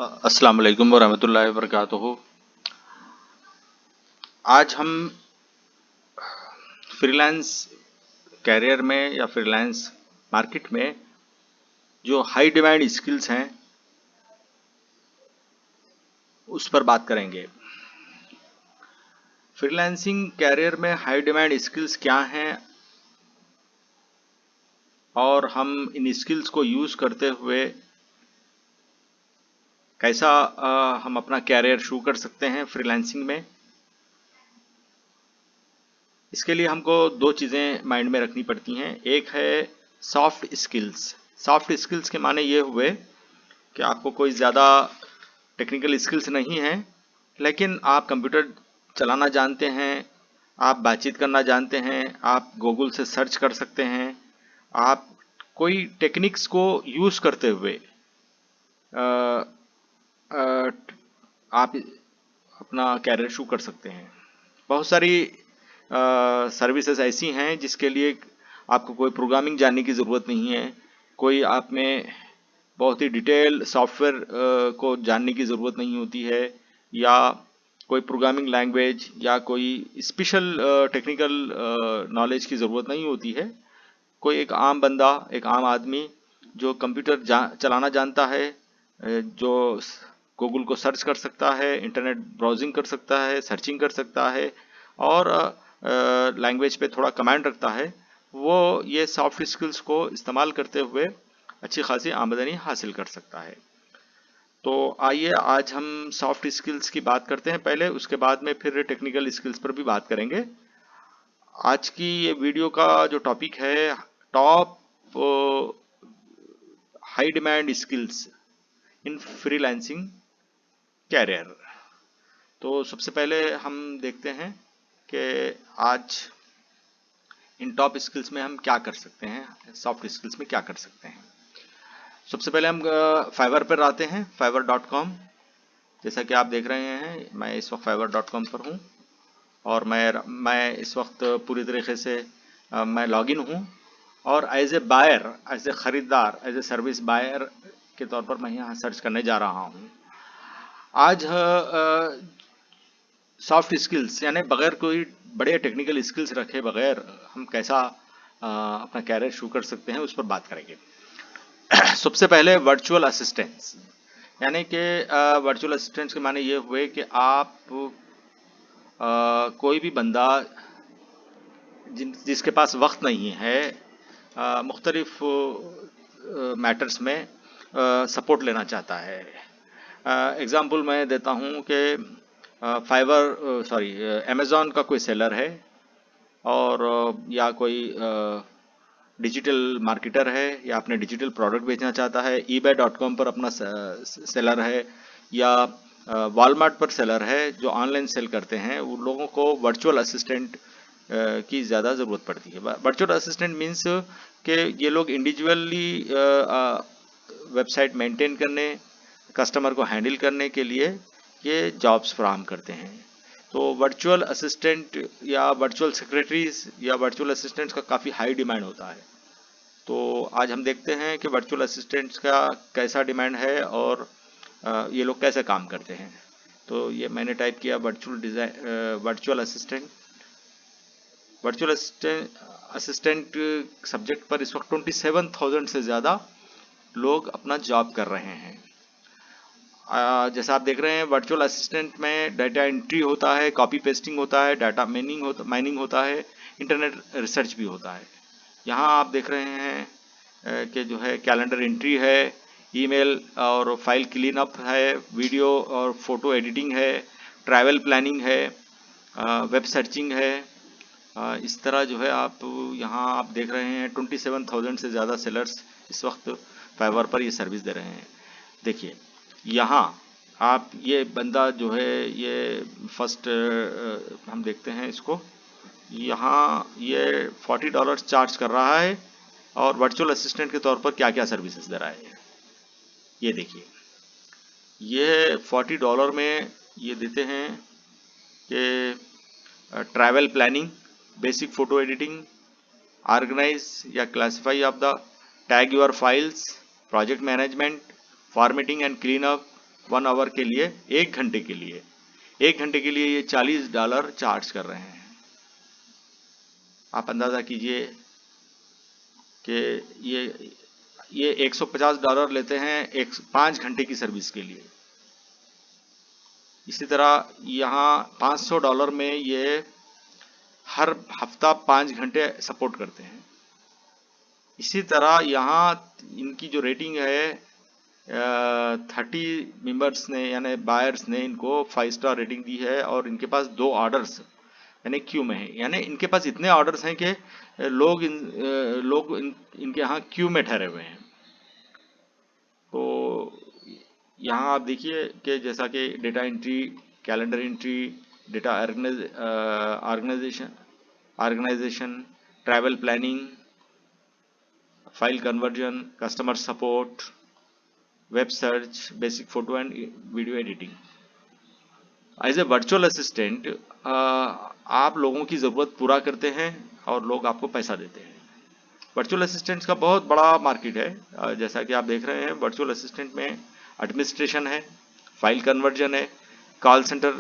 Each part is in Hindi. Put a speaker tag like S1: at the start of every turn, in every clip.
S1: अस्सलाम वालेकुम वरहमतुल्लाहि वबरकातुहू। आज हम फ्रीलांस कैरियर में या फ्रीलांस मार्केट में जो हाई डिमांड स्किल्स हैं उस पर बात करेंगे। फ्रीलांसिंग कैरियर में हाई डिमांड स्किल्स क्या हैं और हम इन स्किल्स को यूज़ करते हुए कैसा हम अपना कैरियर शुरू कर सकते हैं फ्रीलांसिंग में। इसके लिए हमको दो चीज़ें माइंड में रखनी पड़ती हैं। एक है सॉफ्ट स्किल्स। सॉफ्ट स्किल्स के माने ये हुए कि आपको कोई ज़्यादा टेक्निकल स्किल्स नहीं हैं, लेकिन आप कंप्यूटर चलाना जानते हैं, आप बातचीत करना जानते हैं, आप गूगल से सर्च कर सकते हैं, आप कोई टेक्निक्स को यूज़ करते हुए अ, आप अपना कैरियर शुरू कर सकते हैं। बहुत सारी सर्विसेज ऐसी हैं जिसके लिए आपको कोई प्रोग्रामिंग जानने की ज़रूरत नहीं है, कोई आप में बहुत ही डिटेल सॉफ्टवेयर को जानने की ज़रूरत नहीं होती है, या कोई प्रोग्रामिंग लैंग्वेज या कोई स्पेशल टेक्निकल नॉलेज की ज़रूरत नहीं होती है। कोई एक आम बंदा, एक आम आदमी जो कंप्यूटर चलाना जानता है, जो गूगल को सर्च कर सकता है, इंटरनेट ब्राउजिंग कर सकता है, सर्चिंग कर सकता है और लैंग्वेज पे थोड़ा कमांड रखता है, वो ये सॉफ्ट स्किल्स को इस्तेमाल करते हुए अच्छी खासी आमदनी हासिल कर सकता है। तो आइए आज हम सॉफ्ट स्किल्स की बात करते हैं पहले, उसके बाद में फिर टेक्निकल स्किल्स पर भी बात करेंगे। आज की ये वीडियो का जो टॉपिक है, top high demand skills in freelancing career. तो सबसे पहले हम देखते हैं कि आज इन टॉप स्किल्स में हम क्या कर सकते हैं, सॉफ्ट स्किल्स में क्या कर सकते हैं। सबसे पहले हम फाइवर पर आते हैं, fiverr.com। जैसा कि आप देख रहे हैं, मैं इस वक्त fiverr.com पर हूँ और मैं इस वक्त पूरी तरीके से मैं लॉगिन हूँ और as a buyer, as a ख़रीदार, एज ए सर्विस बायर के तौर पर मैं यहाँ सर्च करने जा रहा हूँ। आज सॉफ्ट स्किल्स यानी बगैर कोई बड़े टेक्निकल स्किल्स रखे बगैर हम कैसा अपना कैरियर शुरू कर सकते हैं उस पर बात करेंगे। सबसे पहले वर्चुअल असिस्टेंट्स, यानी कि वर्चुअल असिस्टेंट्स के माने ये हुए कि आप कोई भी बंदा जिसके पास वक्त नहीं है मुख्तलिफ मैटर्स में सपोर्ट लेना चाहता है। एग्ज़ाम्पल मैं देता हूँ कि अमेज़ॉन का कोई सेलर है और या कोई डिजिटल मार्केटर है या अपने डिजिटल प्रोडक्ट बेचना चाहता है, eBay.com पर अपना सेलर है या वॉलमार्ट पर सेलर है जो ऑनलाइन सेल करते हैं, उन लोगों को वर्चुअल असिस्टेंट की ज़्यादा ज़रूरत पड़ती है। वर्चुअल असिस्टेंट मीन्स कि ये लोग इंडिविजुअली वेबसाइट मेंटेन करने, कस्टमर को हैंडल करने के लिए ये जॉब्स फराहम करते हैं। तो वर्चुअल असिस्टेंट या वर्चुअल सेक्रेटरीज या वर्चुअल असिस्टेंट्स का काफ़ी हाई डिमांड होता है। तो आज हम देखते हैं कि वर्चुअल असिस्टेंट्स का कैसा डिमांड है और ये लोग कैसे काम करते हैं। तो ये मैंने टाइप किया virtual assistant. Virtual assistant subject पर इस वक्त 27,000 से ज़्यादा लोग अपना जॉब कर रहे हैं। जैसा आप देख रहे हैं, वर्चुअल असिस्टेंट में डाटा एंट्री होता है, कॉपी पेस्टिंग होता है, डाटा माइनिंग होता है, इंटरनेट रिसर्च भी होता है। यहाँ आप देख रहे हैं कि जो है कैलेंडर एंट्री है, ईमेल और फाइल क्लीन अप है, वीडियो और फोटो एडिटिंग है, ट्रैवल प्लानिंग है, वेब सर्चिंग है। इस तरह जो है आप यहाँ आप देख रहे हैं 27,000 से ज़्यादा सेलर्स इस वक्त फाइवर पर ये सर्विस दे रहे हैं। देखिए यहाँ आप ये बंदा जो है ये फर्स्ट हम देखते हैं इसको, यहाँ ये $40 चार्ज कर रहा है और वर्चुअल असिस्टेंट के तौर पर क्या क्या सर्विसेज दे रहा है ये देखिए। ये $40 में ये देते हैं कि travel planning, basic photo editing, organize या classify of the tag your files, project management, formatting and clean up, 1 hour के लिए, 1 घंटे के लिए, 1 घंटे के लिए ये $40 चार्ज कर रहे हैं। आप अंदाजा कीजिए कि ये $150 लेते हैं 5 घंटे की सर्विस के लिए। इसी तरह यहाँ $500 में ये हर हफ्ता 5 घंटे सपोर्ट करते हैं। इसी तरह यहाँ इनकी जो रेटिंग है 30 मेंबर्स ने यानी बायर्स ने इनको 5 स्टार रेटिंग दी है और इनके पास 2 ऑर्डर्स यानी क्यू में है, यानी इनके पास इतने ऑर्डर्स हैं कि लोग इनके यहाँ क्यू में ठहरे हुए हैं। तो यहाँ आप देखिए कि जैसा कि data entry, calendar entry, data organisation, travel planning, file conversion, customer support, web search, basic photo and video editing. As a virtual assistant आप लोगों की ज़रूरत पूरा करते हैं और लोग आपको पैसा देते हैं। वर्चुअल असिस्टेंट्स का बहुत बड़ा मार्केट है। जैसा कि आप देख रहे हैं, वर्चुअल असिस्टेंट में एडमिनिस्ट्रेशन है, फाइल कन्वर्जन है, कॉल सेंटर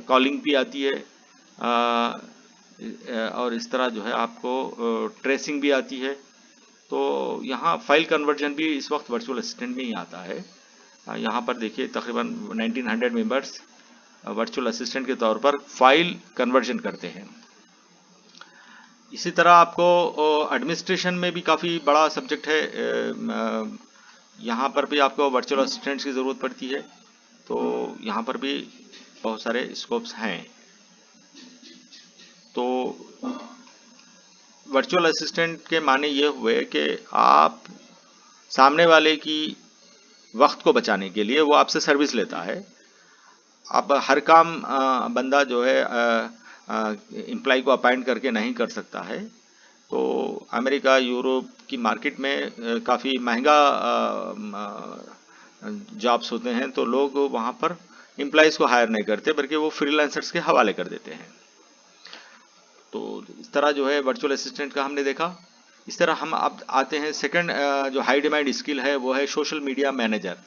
S1: कॉलिंग भी आती है, और इस तरह जो है आपको ट्रेसिंग भी आती है। तो यहाँ फाइल कन्वर्जन भी इस वक्त वर्चुअल असिस्टेंट में ही आता है। यहाँ पर देखिए तकरीबन 1900 मेंबर्स वर्चुअल असिस्टेंट के तौर पर फाइल कन्वर्जन करते हैं। इसी तरह आपको एडमिनिस्ट्रेशन में भी काफ़ी बड़ा सब्जेक्ट है। यहाँ पर भी आपको वर्चुअल असिस्टेंट्स की ज़रूरत पड़ती है, तो यहाँ पर भी बहुत सारे स्कोप्स हैं। तो वर्चुअल असिस्टेंट के माने ये हुए कि आप सामने वाले की वक्त को बचाने के लिए वो आपसे सर्विस लेता है। अब हर काम बंदा जो है एम्प्लॉय को अपॉइंट करके नहीं कर सकता है। तो अमेरिका, यूरोप की मार्केट में काफ़ी महंगा जॉब्स होते हैं, तो लोग वहाँ पर एम्प्लॉयज़ को हायर नहीं करते बल्कि वो फ्रीलांसर्स के हवाले कर देते हैं। तो इस तरह जो है वर्चुअल असिस्टेंट का हमने देखा। इस तरह हम अब आते हैं सेकंड जो हाई डिमांड स्किल है वो है सोशल मीडिया मैनेजर।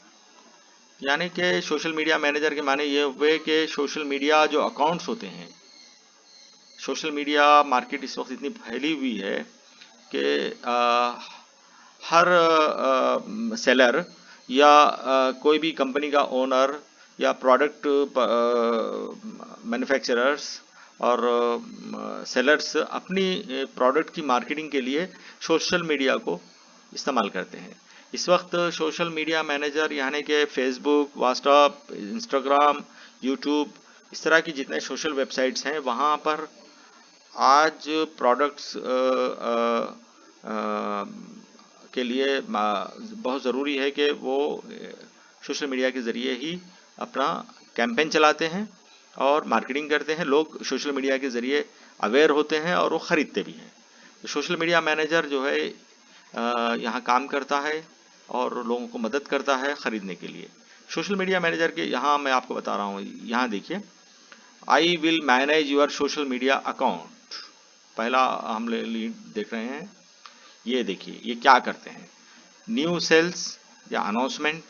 S1: यानी कि सोशल मीडिया मैनेजर के माने ये हुए कि सोशल मीडिया जो अकाउंट्स होते हैं, सोशल मीडिया मार्केट इस वक्त इतनी फैली हुई है कि हर सेलर या कोई भी कंपनी का ओनर या प्रोडक्ट मैन्युफैक्चरर्स और सेलर्स अपनी प्रोडक्ट की मार्केटिंग के लिए सोशल मीडिया को इस्तेमाल करते हैं। इस वक्त सोशल मीडिया मैनेजर यानी कि फेसबुक, व्हाट्सएप, इंस्टाग्राम, यूट्यूब, इस तरह की जितने सोशल वेबसाइट्स हैं वहाँ पर आज प्रोडक्ट्स के लिए बहुत ज़रूरी है कि वो सोशल मीडिया के ज़रिए ही अपना कैंपेन चलाते हैं और मार्केटिंग करते हैं। लोग सोशल मीडिया के ज़रिए अवेयर होते हैं और वो ख़रीदते भी हैं। तो सोशल मीडिया मैनेजर जो है यहाँ काम करता है और लोगों को मदद करता है ख़रीदने के लिए। सोशल मीडिया मैनेजर के यहाँ मैं आपको बता रहा हूँ, यहाँ देखिए, I will manage your social media account. पहला हम लीड देख रहे हैं, ये देखिए ये क्या करते हैं। न्यू सेल्स या announcement,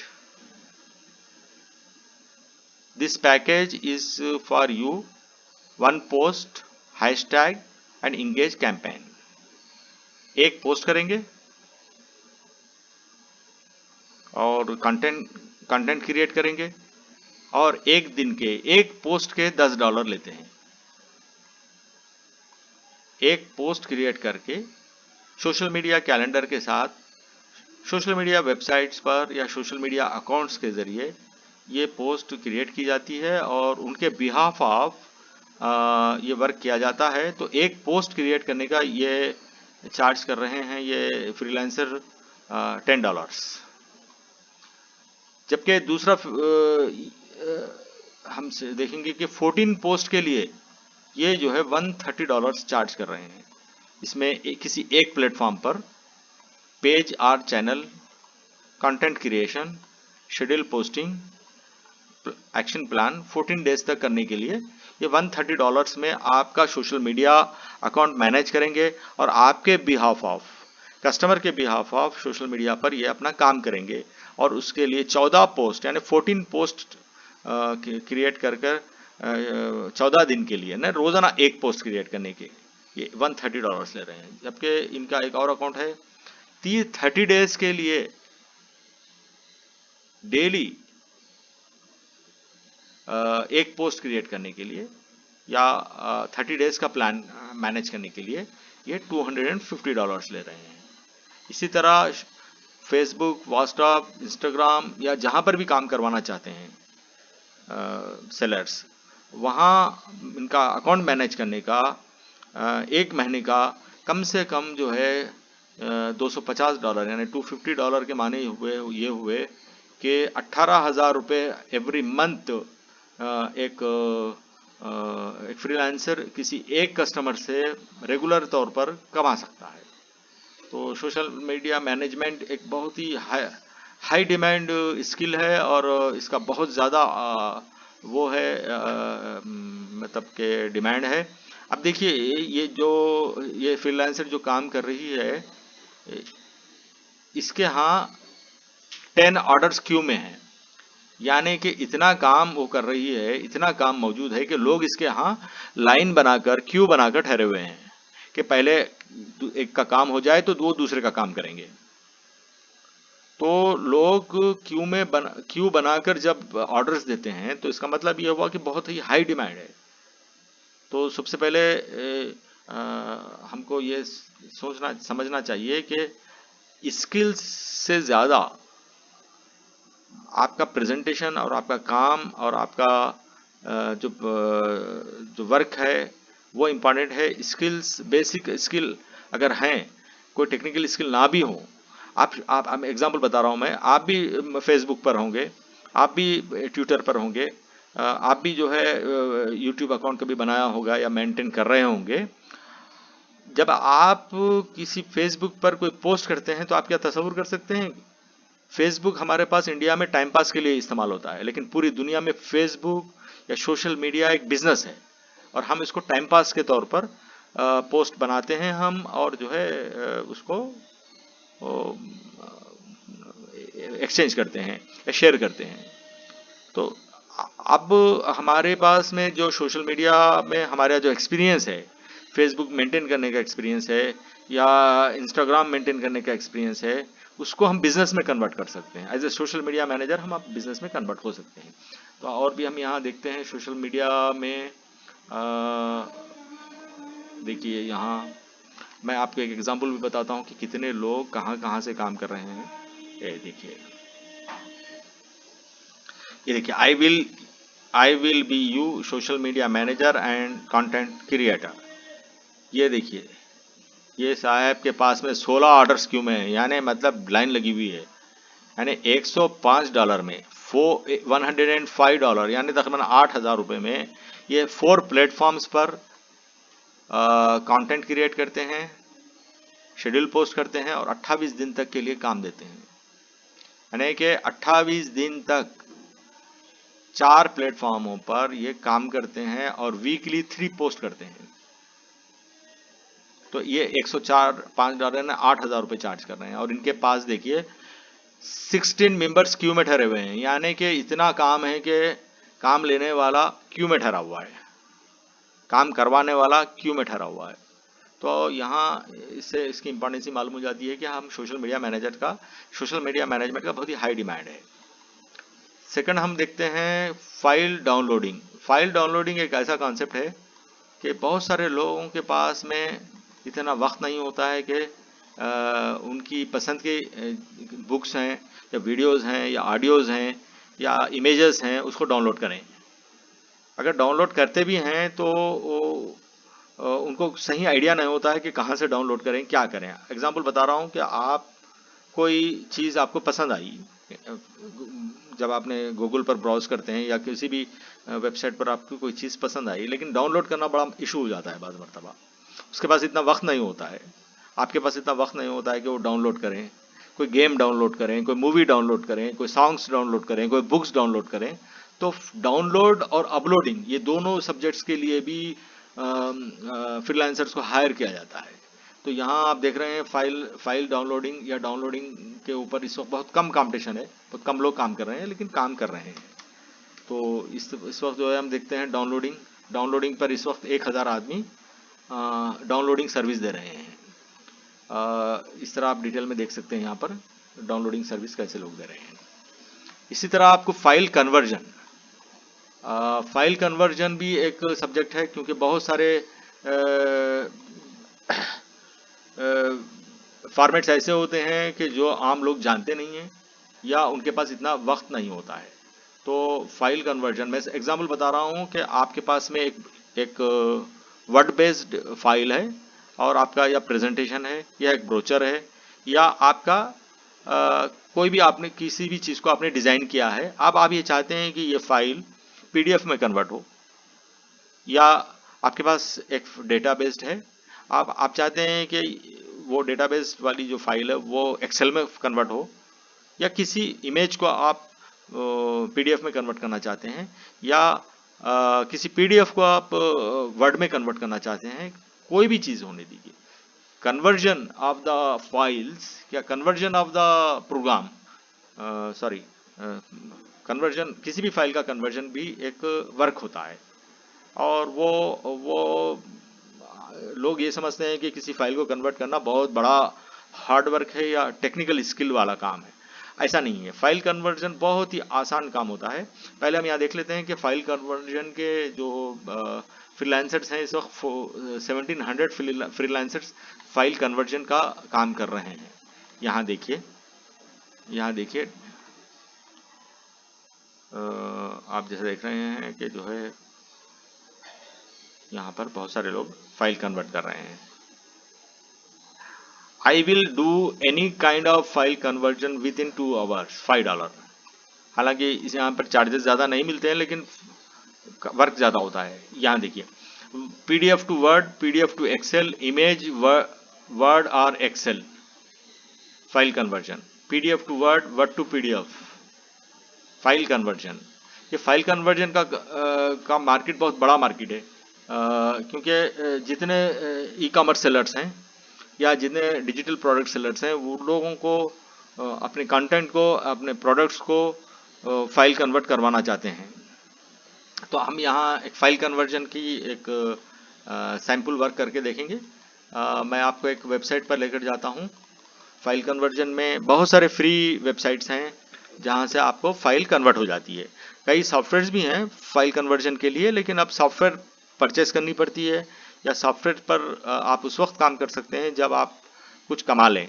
S1: this package is for you, one post, hashtag and engage campaign. एक पोस्ट करेंगे और कंटेंट क्रिएट करेंगे और एक दिन के एक पोस्ट के $10 लेते हैं। एक पोस्ट क्रिएट करके सोशल मीडिया कैलेंडर के साथ सोशल मीडिया वेबसाइट्स पर या सोशल मीडिया अकाउंट्स के ज़रिए ये पोस्ट क्रिएट की जाती है और उनके बिहाफ ऑफ ये वर्क किया जाता है। तो एक पोस्ट क्रिएट करने का ये चार्ज कर रहे हैं ये फ्रीलांसर $10। जबकि दूसरा हम देखेंगे कि 14 पोस्ट के लिए ये जो है $130 चार्ज कर रहे हैं। इसमें किसी एक प्लेटफॉर्म पर पेज और channel, content creation, schedule posting, action plan 14 days तक करने के लिए ये $130 में आपका सोशल मीडिया अकाउंट मैनेज करेंगे और आपके बिहाफ ऑफ कस्टमर के बिहाफ ऑफ सोशल मीडिया पर ये अपना काम करेंगे और उसके लिए 14 पोस्ट यानी 14 पोस्ट क्रिएट कर कर 14 दिन के लिए ना रोजाना एक पोस्ट क्रिएट करने के ये $130 ले रहे हैं। जबकि इनका एक और अकाउंट है 30 डेज के लिए डेली एक पोस्ट क्रिएट करने के लिए या 30 डेज का प्लान मैनेज करने के लिए ये $250 ले रहे हैं। इसी तरह फेसबुक, व्हाट्सएप, इंस्टाग्राम या जहां पर भी काम करवाना चाहते हैं सेलर्स, वहां इनका अकाउंट मैनेज करने का एक महीने का कम से कम जो है $250 यानी $250 के माने ये हुए कि 18,000 रुपये एवरी मंथ एक फ्रीलांसर किसी एक कस्टमर से रेगुलर तौर पर कमा सकता है। तो सोशल मीडिया मैनेजमेंट एक बहुत ही हाई डिमांड स्किल है और इसका बहुत ज़्यादा वो है मतलब के डिमांड है। अब देखिए ये फ्रीलांसर जो काम कर रही है इसके यहाँ 10 ऑर्डर्स क्यू में हैं, यानी कि इतना काम वो कर रही है, इतना काम मौजूद है कि लोग इसके यहाँ लाइन बनाकर क्यू बनाकर ठहरे हुए हैं कि पहले एक का काम हो जाए तो वो दूसरे का काम करेंगे। तो लोग क्यू बनाकर जब ऑर्डर्स देते हैं तो इसका मतलब ये हुआ कि बहुत ही हाई डिमांड है। तो सबसे पहले हमको ये समझना चाहिए कि स्किल्स से ज़्यादा आपका प्रेजेंटेशन और आपका काम और आपका जो वर्क है वो इम्पॉर्टेंट है। स्किल्स, बेसिक स्किल अगर हैं, कोई टेक्निकल स्किल ना भी हो, आप एग्जांपल बता रहा हूँ मैं, आप भी फेसबुक पर होंगे, आप भी ट्विटर पर होंगे, आप भी जो है यूट्यूब अकाउंट कभी बनाया होगा या मेंटेन कर रहे होंगे। जब आप किसी फेसबुक पर कोई पोस्ट करते हैं तो आप क्या तस्वुर कर सकते हैं? फेसबुक हमारे पास इंडिया में टाइम पास के लिए इस्तेमाल होता है, लेकिन पूरी दुनिया में फेसबुक या सोशल मीडिया एक बिजनेस है और हम इसको टाइम पास के तौर पर पोस्ट बनाते हैं हम और जो है उसको एक्सचेंज करते हैं या शेयर करते हैं। तो अब हमारे पास में जो सोशल मीडिया में हमारा जो एक्सपीरियंस है, फेसबुक मेंटेन करने का एक्सपीरियंस है या इंस्टाग्राम मेंटेन करने का एक्सपीरियंस है, उसको हम बिजनेस में कन्वर्ट कर सकते हैं। As a social media manager हम अब बिजनेस में कन्वर्ट हो सकते हैं। तो और भी हम यहाँ देखते हैं सोशल मीडिया में, देखिए यहाँ मैं आपको एक एग्जांपल भी बताता हूँ कि कितने लोग कहाँ कहाँ से काम कर रहे हैं। ये देखिए I will B you social media manager and content creator. ये देखिए ये साहब के पास में 16 ऑर्डर्स क्यों में है, यानी मतलब लाइन लगी हुई है, यानी $105 में $105 यानी तकरीबन 8,000 रुपये में ये 4 प्लेटफॉर्म्स पर कंटेंट क्रिएट करते हैं, शेड्यूल पोस्ट करते हैं और 28 दिन तक के लिए काम देते हैं। यानी कि 28 दिन तक 4 प्लेटफॉर्मों पर ये काम करते हैं और वीकली 3 पोस्ट करते हैं। तो ये $105 ने 8,000 रुपये चार्ज कर रहे हैं और इनके पास देखिए 16 मेंबर्स क्यू में ठहरे हुए हैं, यानी कि इतना काम है कि काम लेने वाला क्यू में ठहरा हुआ है, काम करवाने वाला क्यू में ठहरा हुआ है। तो यहाँ इससे इसकी इंपॉर्टेंस मालूम हो जाती है कि हम सोशल मीडिया मैनेजमेंट का बहुत ही हाई डिमांड है। सेकंड हम देखते हैं फाइल डाउनलोडिंग। फाइल डाउनलोडिंग एक ऐसा कॉन्सेप्ट है कि बहुत सारे लोगों के पास में इतना वक्त नहीं होता है कि उनकी पसंद की बुक्स हैं या वीडियोस हैं या ऑडियोज़ हैं या इमेजेस हैं उसको डाउनलोड करें। अगर डाउनलोड करते भी हैं तो उनको सही आइडिया नहीं होता है कि कहाँ से डाउनलोड करें, क्या करें। एग्जांपल बता रहा हूँ कि आप कोई चीज़ आपको पसंद आई, जब आपने गूगल पर ब्राउज करते हैं या किसी भी वेबसाइट पर आपको कोई चीज़ पसंद आई, लेकिन डाउनलोड करना बड़ा इशू हो जाता है बाज़ मरतबा। उसके पास इतना वक्त नहीं होता है, आपके पास इतना वक्त नहीं होता है कि वो डाउनलोड करें, कोई गेम डाउनलोड करें, कोई मूवी डाउनलोड करें, कोई सॉन्ग्स डाउनलोड करें, कोई बुक्स डाउनलोड करें। तो डाउनलोड और अपलोडिंग ये दोनों सब्जेक्ट्स के लिए भी फ्रीलांसर्स को हायर किया जाता है। तो यहाँ आप देख रहे हैं फाइल डाउनलोडिंग या डाउनलोडिंग के ऊपर इस वक्त बहुत कम कंपटीशन है, बहुत कम लोग काम कर रहे हैं, लेकिन काम कर रहे हैं। तो इस वक्त जो है हम देखते हैं डाउनलोडिंग पर इस वक्त 1000 आदमी डाउनलोडिंग सर्विस दे रहे हैं। इस तरह आप डिटेल में देख सकते हैं यहाँ पर डाउनलोडिंग सर्विस कैसे लोग दे रहे हैं। इसी तरह आपको फाइल कन्वर्जन भी एक सब्जेक्ट है, क्योंकि बहुत सारे फॉर्मेट्स ऐसे होते हैं कि जो आम लोग जानते नहीं हैं या उनके पास इतना वक्त नहीं होता है। तो फाइल कन्वर्जन मैं एग्जांपल बता रहा हूँ कि आपके पास में एक वर्ड बेस्ड फाइल है और आपका या प्रेजेंटेशन है या एक ब्रोचर है या आपका कोई भी आपने किसी भी चीज़ को आपने डिज़ाइन किया है। अब आप ये चाहते हैं कि ये फाइल पीडीएफ में कन्वर्ट हो, या आपके पास एक डेटाबेस्ड है, आप चाहते हैं कि वो डेटाबेस वाली जो फाइल है वो एक्सेल में कन्वर्ट हो, या किसी इमेज को आप पीडीएफ में कन्वर्ट करना चाहते हैं, या किसी पीडीएफ को आप वर्ड में कन्वर्ट करना चाहते हैं, कोई भी चीज़ होने दीजिए। कन्वर्जन ऑफ द फाइल्स या conversion of the program, sorry, conversion, किसी भी फाइल का कन्वर्जन भी एक वर्क होता है। और वो लोग ये समझते हैं कि किसी फाइल को कन्वर्ट करना बहुत बड़ा हार्ड वर्क है या टेक्निकल स्किल वाला काम है। ऐसा नहीं है, फाइल कन्वर्जन बहुत ही आसान काम होता है। पहले हम यहाँ देख लेते हैं कि फाइल कन्वर्जन के जो फ्रीलांसर्स हैं, इस वक्त 1700 फ्रीलांसर्स फाइल कन्वर्जन का काम कर रहे हैं। यहाँ देखिए आप जैसे देख रहे हैं कि जो है यहाँ पर बहुत सारे लोग फाइल कन्वर्ट कर रहे हैं। I will do any kind of file conversion with in 2 hours, $5। हालांकि इस यहाँ पर चार्जेस ज़्यादा नहीं मिलते हैं, लेकिन वर्क ज़्यादा होता है। यहाँ देखिए, PDF to Word, PDF to Excel, image Word और Excel file conversion, PDF to Word, Word to PDF file conversion. ये फाइल कन्वर्जन का मार्केट बहुत बड़ा मार्केट है, क्योंकि जितने ई कॉमर्स सेलर्स हैं या जितने डिजिटल प्रोडक्ट सेलर्स हैं, वो लोगों को अपने कंटेंट को, अपने प्रोडक्ट्स को फाइल कन्वर्ट करवाना चाहते हैं। तो हम यहाँ एक फाइल कन्वर्जन की एक सैम्पल वर्क करके देखेंगे। मैं आपको एक वेबसाइट पर लेकर जाता हूँ। फाइल कन्वर्जन में बहुत सारे फ्री वेबसाइट्स हैं जहाँ से आपको फाइल कन्वर्ट हो जाती है। कई सॉफ्टवेयर्स भी हैं फाइल कन्वर्जन के लिए, लेकिन अब सॉफ्टवेयर परचेस करनी पड़ती है, या सॉफ्टवेयर पर आप उस वक्त काम कर सकते हैं जब आप कुछ कमा लें।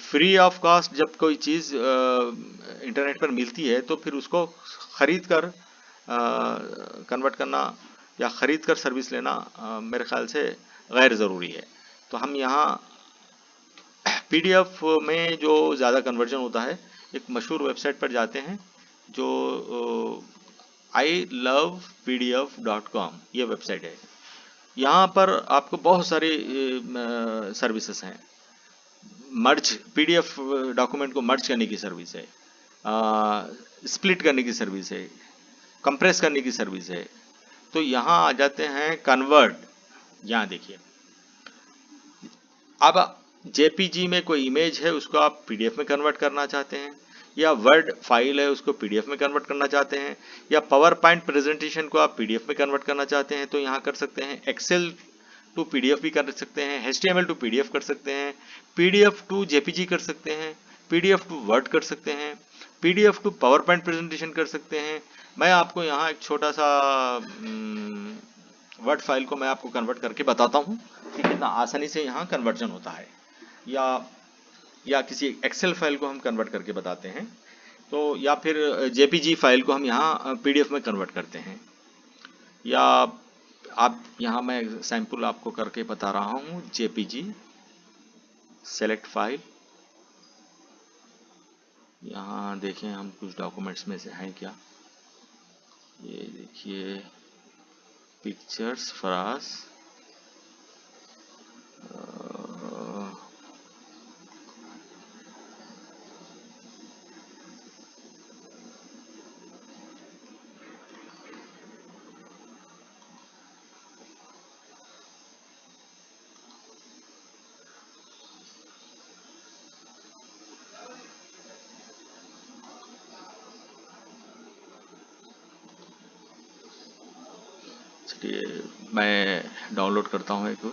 S1: फ्री ऑफ कॉस्ट जब कोई चीज़ इंटरनेट पर मिलती है तो फिर उसको ख़रीद कर कन्वर्ट करना या ख़रीद कर सर्विस लेना मेरे ख्याल से गैर ज़रूरी है। तो हम यहाँ पीडीएफ में जो ज़्यादा कन्वर्जन होता है, एक मशहूर वेबसाइट पर जाते हैं जो ilovepdf.com ये वेबसाइट है। यहाँ पर आपको बहुत सारी सर्विसेज हैं। मर्ज, पीडीएफ डॉक्यूमेंट को मर्ज करने की सर्विस है, स्प्लिट करने की सर्विस है, कंप्रेस करने की सर्विस है। तो यहाँ आ जाते हैं कन्वर्ट। यहाँ देखिए, अब जेपीजी में कोई इमेज है, उसको आप पीडीएफ में कन्वर्ट करना चाहते हैं, या वर्ड फाइल है उसको पीडीएफ में कन्वर्ट करना चाहते हैं, या पावर पॉइंट प्रेजेंटेशन को आप पीडीएफ में कन्वर्ट करना चाहते हैं, तो यहाँ कर सकते हैं। एक्सेल टू पीडीएफ भी कर सकते हैं, एचटीएमएल टू पीडीएफ कर सकते हैं, पीडीएफ टू जेपीजी कर सकते हैं, पीडीएफ टू वर्ड कर सकते हैं, PDF to PowerPoint presentation कर सकते हैं। मैं आपको यहाँ एक छोटा सा वर्ड फाइल को मैं आपको कन्वर्ट करके बताता हूँ कि कितना आसानी से यहाँ कन्वर्जन होता है, या किसी एक्सेल फाइल को हम कन्वर्ट करके बताते हैं, तो या फिर जेपीजी फाइल को हम यहाँ पीडीएफ में कन्वर्ट करते हैं। या आप यहाँ मैं सैम्पल आपको करके बता रहा हूँ। जेपीजी, सेलेक्ट फाइल, यहाँ देखें हम कुछ डॉक्यूमेंट्स में से हैं क्या। ये देखिए, पिक्चर्स फ्रास, चलिए मैं डाउनलोड करता हूँ एक।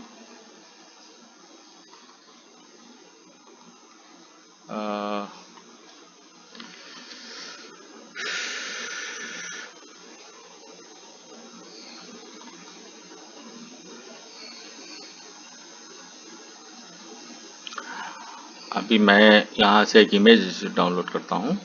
S1: अ, अभी मैं यहाँ से एक इमेज डाउनलोड करता हूँ।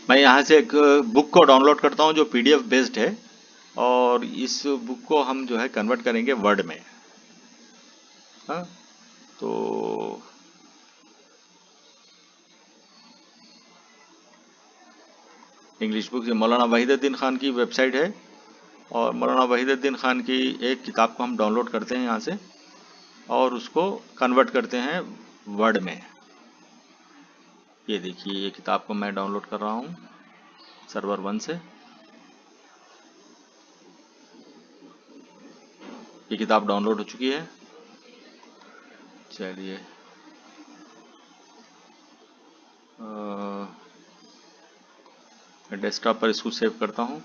S1: मैं यहाँ से एक बुक को डाउनलोड करता हूँ जो पीडीएफ बेस्ड है, और इस बुक को हम जो है कन्वर्ट करेंगे वर्ड में। हाँ, तो इंग्लिश बुक मौलाना वहीदुद्दीन खान की वेबसाइट है, और मौलाना वहीदुद्दीन खान की एक किताब को हम डाउनलोड करते हैं यहाँ से, और उसको कन्वर्ट करते हैं वर्ड में। ये देखिए, ये किताब को मैं डाउनलोड कर रहा हूँ सर्वर 1 से। ये किताब डाउनलोड हो चुकी है। चलिए मैं डेस्कटॉप पर इसको सेव करता हूँ।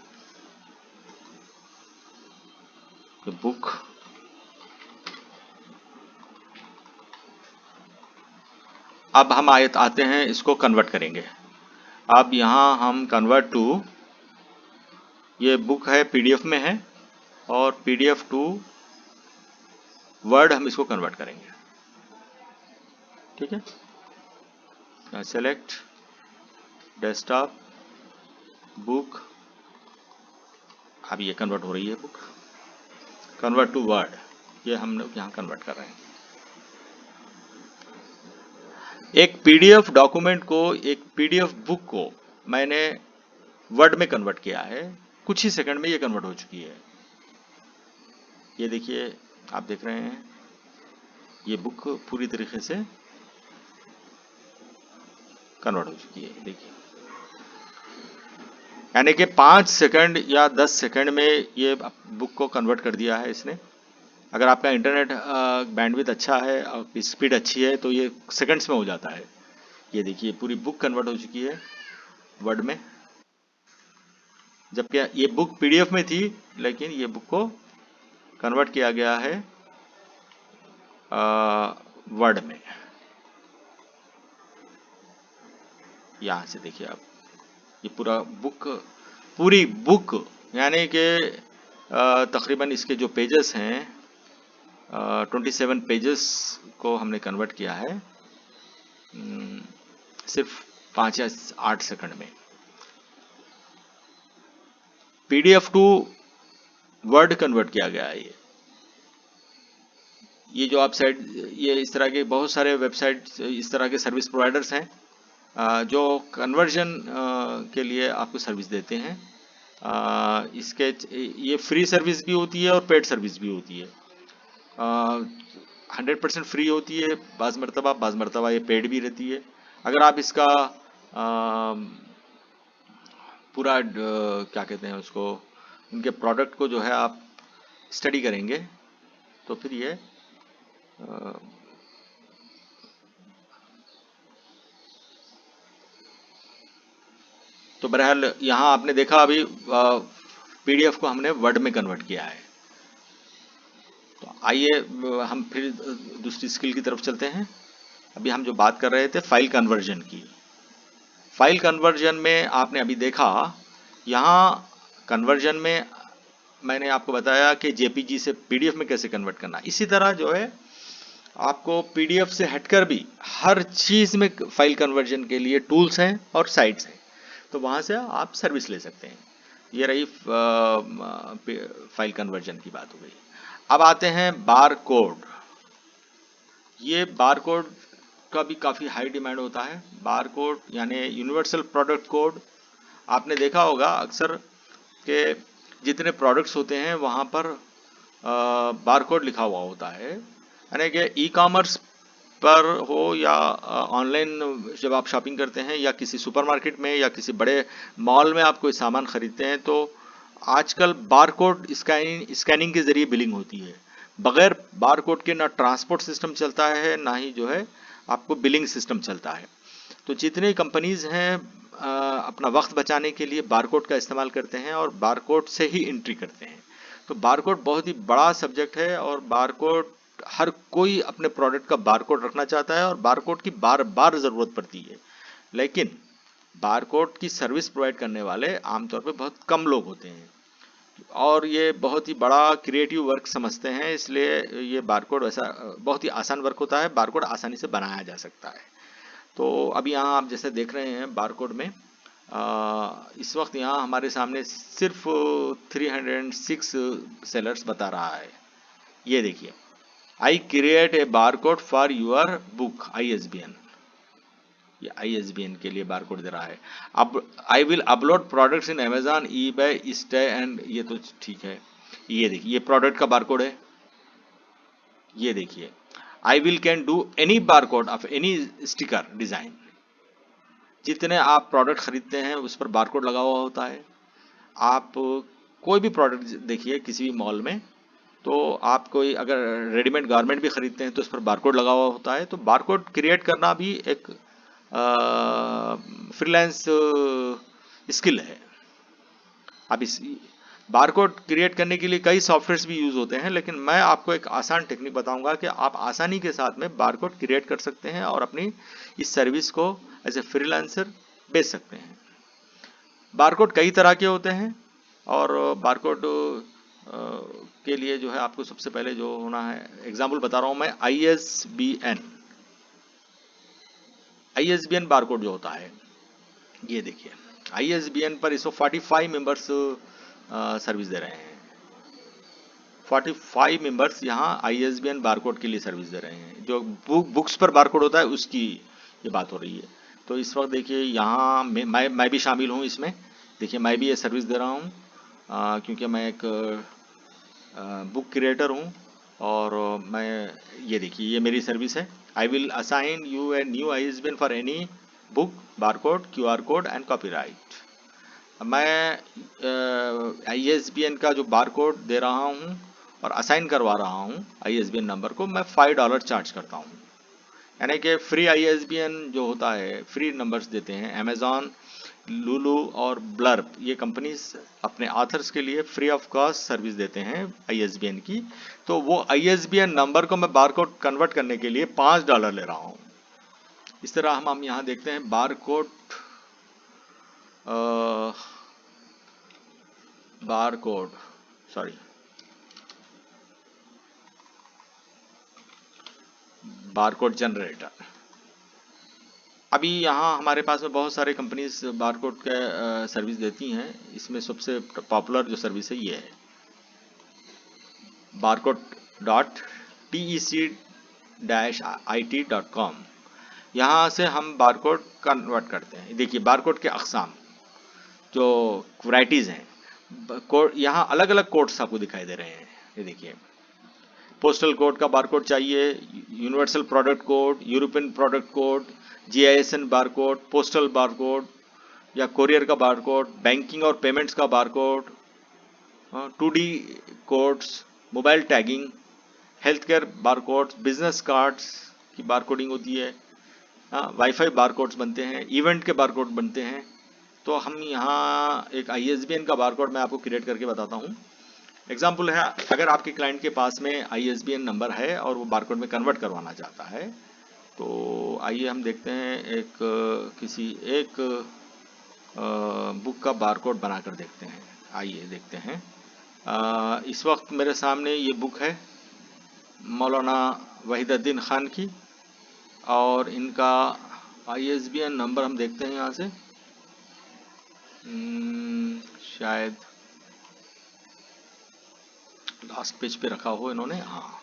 S1: बुक, अब हम आते हैं इसको कन्वर्ट करेंगे। अब यहाँ हम कन्वर्ट टू, ये बुक है पीडीएफ में है, और पीडीएफ टू वर्ड हम इसको कन्वर्ट करेंगे। ठीक है, सेलेक्ट डेस्कटॉप बुक। अब ये कन्वर्ट हो रही है बुक, कन्वर्ट टू वर्ड, ये हम लोग यहाँ कन्वर्ट कर रहे हैं। एक पीडीएफ डॉक्यूमेंट को, एक पीडीएफ बुक को मैंने वर्ड में कन्वर्ट किया है। कुछ ही सेकंड में ये कन्वर्ट हो चुकी है। ये देखिए, आप देख रहे हैं ये बुक पूरी तरीके से कन्वर्ट हो चुकी है। देखिए, यानी कि 5 सेकंड या 10 सेकंड में ये बुक को कन्वर्ट कर दिया है इसने। अगर आपका इंटरनेट बैंडविड्थ अच्छा है और स्पीड अच्छी है तो ये सेकंड्स में हो जाता है। ये देखिए, पूरी बुक कन्वर्ट हो चुकी है वर्ड में, जबकि ये बुक पीडीएफ में थी, लेकिन ये बुक को कन्वर्ट किया गया है वर्ड में। यहाँ से देखिए आप, ये पूरा बुक, पूरी बुक, यानी कि तकरीबन इसके जो पेजेस हैं 27 पेजेस को हमने कन्वर्ट किया है सिर्फ 5 या 8 सेकंड में। पीडीएफ टू वर्ड कन्वर्ट किया गया है। ये जो आप साइट, ये इस तरह के बहुत सारे वेबसाइट, इस तरह के सर्विस प्रोवाइडर्स हैं जो कन्वर्जन के लिए आपको सर्विस देते हैं। इसके ये फ्री सर्विस भी होती है और पेड सर्विस भी होती है। 100% फ्री होती है बाज़ मरतबा ये पेड भी रहती है। अगर आप इसका पूरा क्या कहते हैं उसको, इनके प्रोडक्ट को जो है आप स्टडी करेंगे तो फिर ये तो बहरहाल यहाँ आपने देखा अभी पीडीएफ को हमने वर्ड में कन्वर्ट किया है। तो आइए हम फिर दूसरी स्किल की तरफ चलते हैं। अभी हम जो बात कर रहे थे फाइल कन्वर्जन की। फाइल कन्वर्जन में आपने अभी देखा, यहाँ कन्वर्जन में मैंने आपको बताया कि जेपीजी से पीडीएफ में कैसे कन्वर्ट करना। इसी तरह जो है आपको पीडीएफ से हटकर भी हर चीज़ में फाइल कन्वर्जन के लिए टूल्स हैं और साइट्स हैं, तो वहाँ से आप सर्विस ले सकते हैं। ये रही फाइल कन्वर्जन की बात हो गई। अब आते हैं बार कोड। ये बारकोड का भी काफ़ी हाई डिमांड होता है। बारकोड यानी यूनिवर्सल प्रोडक्ट कोड। आपने देखा होगा अक्सर कि जितने प्रोडक्ट्स होते हैं वहाँ पर बारकोड लिखा हुआ होता है, यानी कि ई कॉमर्स पर हो या ऑनलाइन जब आप शॉपिंग करते हैं या किसी सुपरमार्केट में या किसी बड़े मॉल में आप कोई सामान खरीदते हैं, तो आजकल बारकोड स्कैनिंग के जरिए बिलिंग होती है। बगैर बारकोड के ना ट्रांसपोर्ट सिस्टम चलता है, ना ही जो है आपको बिलिंग सिस्टम चलता है। तो जितने कंपनीज हैं अपना वक्त बचाने के लिए बारकोड का इस्तेमाल करते हैं और बारकोड से ही एंट्री करते हैं। तो बारकोड बहुत ही बड़ा सब्जेक्ट है और बारकोड हर कोई अपने प्रोडक्ट का बारकोड रखना चाहता है और बारकोड की बार बार ज़रूरत पड़ती है। लेकिन बारकोड की सर्विस प्रोवाइड करने वाले आमतौर पे बहुत कम लोग होते हैं और ये बहुत ही बड़ा क्रिएटिव वर्क समझते हैं, इसलिए ये बारकोड वैसा बहुत ही आसान वर्क होता है। बारकोड आसानी से बनाया जा सकता है। तो अभी यहाँ आप जैसे देख रहे हैं बारकोड में इस वक्त यहाँ हमारे सामने सिर्फ 306 सेलर्स बता रहा है। ये देखिए, I create a barcode for your book ISBN। ये ISBN के लिए बारकोड दे रहा है। अब I will upload products in Amazon, eBay, stay and, ये तो ठीक है। ये देखिए, ये प्रोडक्ट का बारकोड है। ये देखिए, I will can do any barcode of any sticker design. जितने आप प्रोडक्ट खरीदते हैं उस पर बारकोड लगा हुआ होता है। आप कोई भी प्रोडक्ट देखिए किसी भी मॉल में, तो आप कोई अगर रेडीमेड गारमेंट भी खरीदते हैं तो उस पर बारकोड लगा हुआ होता है। तो बारकोड क्रिएट करना भी एक फ्रीलांस स्किल है। अब इस बारकोड क्रिएट करने के लिए कई सॉफ्टवेयर्स भी यूज होते हैं, लेकिन मैं आपको एक आसान टेक्निक बताऊंगा कि आप आसानी के साथ में बारकोड क्रिएट कर सकते हैं और अपनी इस सर्विस को एज ए फ्रीलांसर बेच सकते हैं। बारकोड कई तरह के होते हैं और बारकोड के लिए जो है आपको सबसे पहले जो होना है, एग्जाम्पल बता रहा हूं मैं, ISBN बारकोड जो होता है, ये देखिए ISBN पर इसको 45 मेंबर्स सर्विस दे रहे हैं। 45 मेंबर्स यहाँ ISBN बारकोड के लिए सर्विस दे रहे हैं। जो बुक्स पर बारकोड होता है उसकी ये बात हो रही है। तो इस वक्त देखिए यहाँ मैं भी शामिल हूँ इसमें। देखिए, मैं भी ये सर्विस दे रहा हूँ क्योंकि मैं एक बुक क्रिएटर हूँ और मैं, ये देखिए, ये मेरी सर्विस है। I will assign U a new ISBN for any book, barcode, QR code and copyright. मैं ISBN का जो बारकोड दे रहा हूँ और असाइन करवा रहा हूँ ISBN नंबर को, मैं $5 चार्ज करता हूँ। यानी कि फ्री ISBN जो होता है, फ्री नंबर्स देते हैं अमेजॉन, लुलू और ब्लर्ब, ये कंपनीज अपने ऑथर्स के लिए फ्री ऑफ कॉस्ट सर्विस देते हैं ISBN की। तो वो ISBN नंबर को मैं बारकोड कन्वर्ट करने के लिए $5 ले रहा हूँ। इस तरह हम यहाँ देखते हैं बारकोड सॉरी बारकोड जनरेटर। अभी यहाँ हमारे पास में बहुत सारे कंपनीज बारकोड का सर्विस देती हैं। इसमें सबसे पॉपुलर जो सर्विस है ये है barcode.tec-it.com। यहाँ से हम बारकोड कन्वर्ट करते हैं। देखिए, बारकोड के अक़साम जो वैरायटीज़ हैं, कोड यहाँ अलग अलग कोड्स आपको दिखाई दे रहे हैं। ये देखिए, पोस्टल कोड का बारकोड चाहिए, universal product code, European product code, GISN barcode, postal barcode या कोरियर का बारकोड, बैंकिंग और पेमेंट्स का barcode, 2D codes, mobile tagging, health care barcodes, business cards की बारकोडिंग होती है, वाईफाई बारकोड्स बनते हैं, इवेंट के बारकोड बनते हैं। तो हम यहाँ एक ISBN का बारकोड मैं आपको क्रिएट करके बताता हूँ। एग्जाम्पल है, अगर आपके क्लाइंट के पास में ISBN नंबर है और वो बारकोड में कन्वर्ट करवाना चाहता है, तो आइए हम देखते हैं किसी एक बुक का बारकोड बनाकर देखते हैं। आइए देखते हैं। इस वक्त मेरे सामने ये बुक है मौलाना वहीदुद्दीन खान की और इनका ISBN नंबर हम देखते हैं यहाँ से। शायद लास्ट पेज पे रखा हो इन्होंने। हाँ,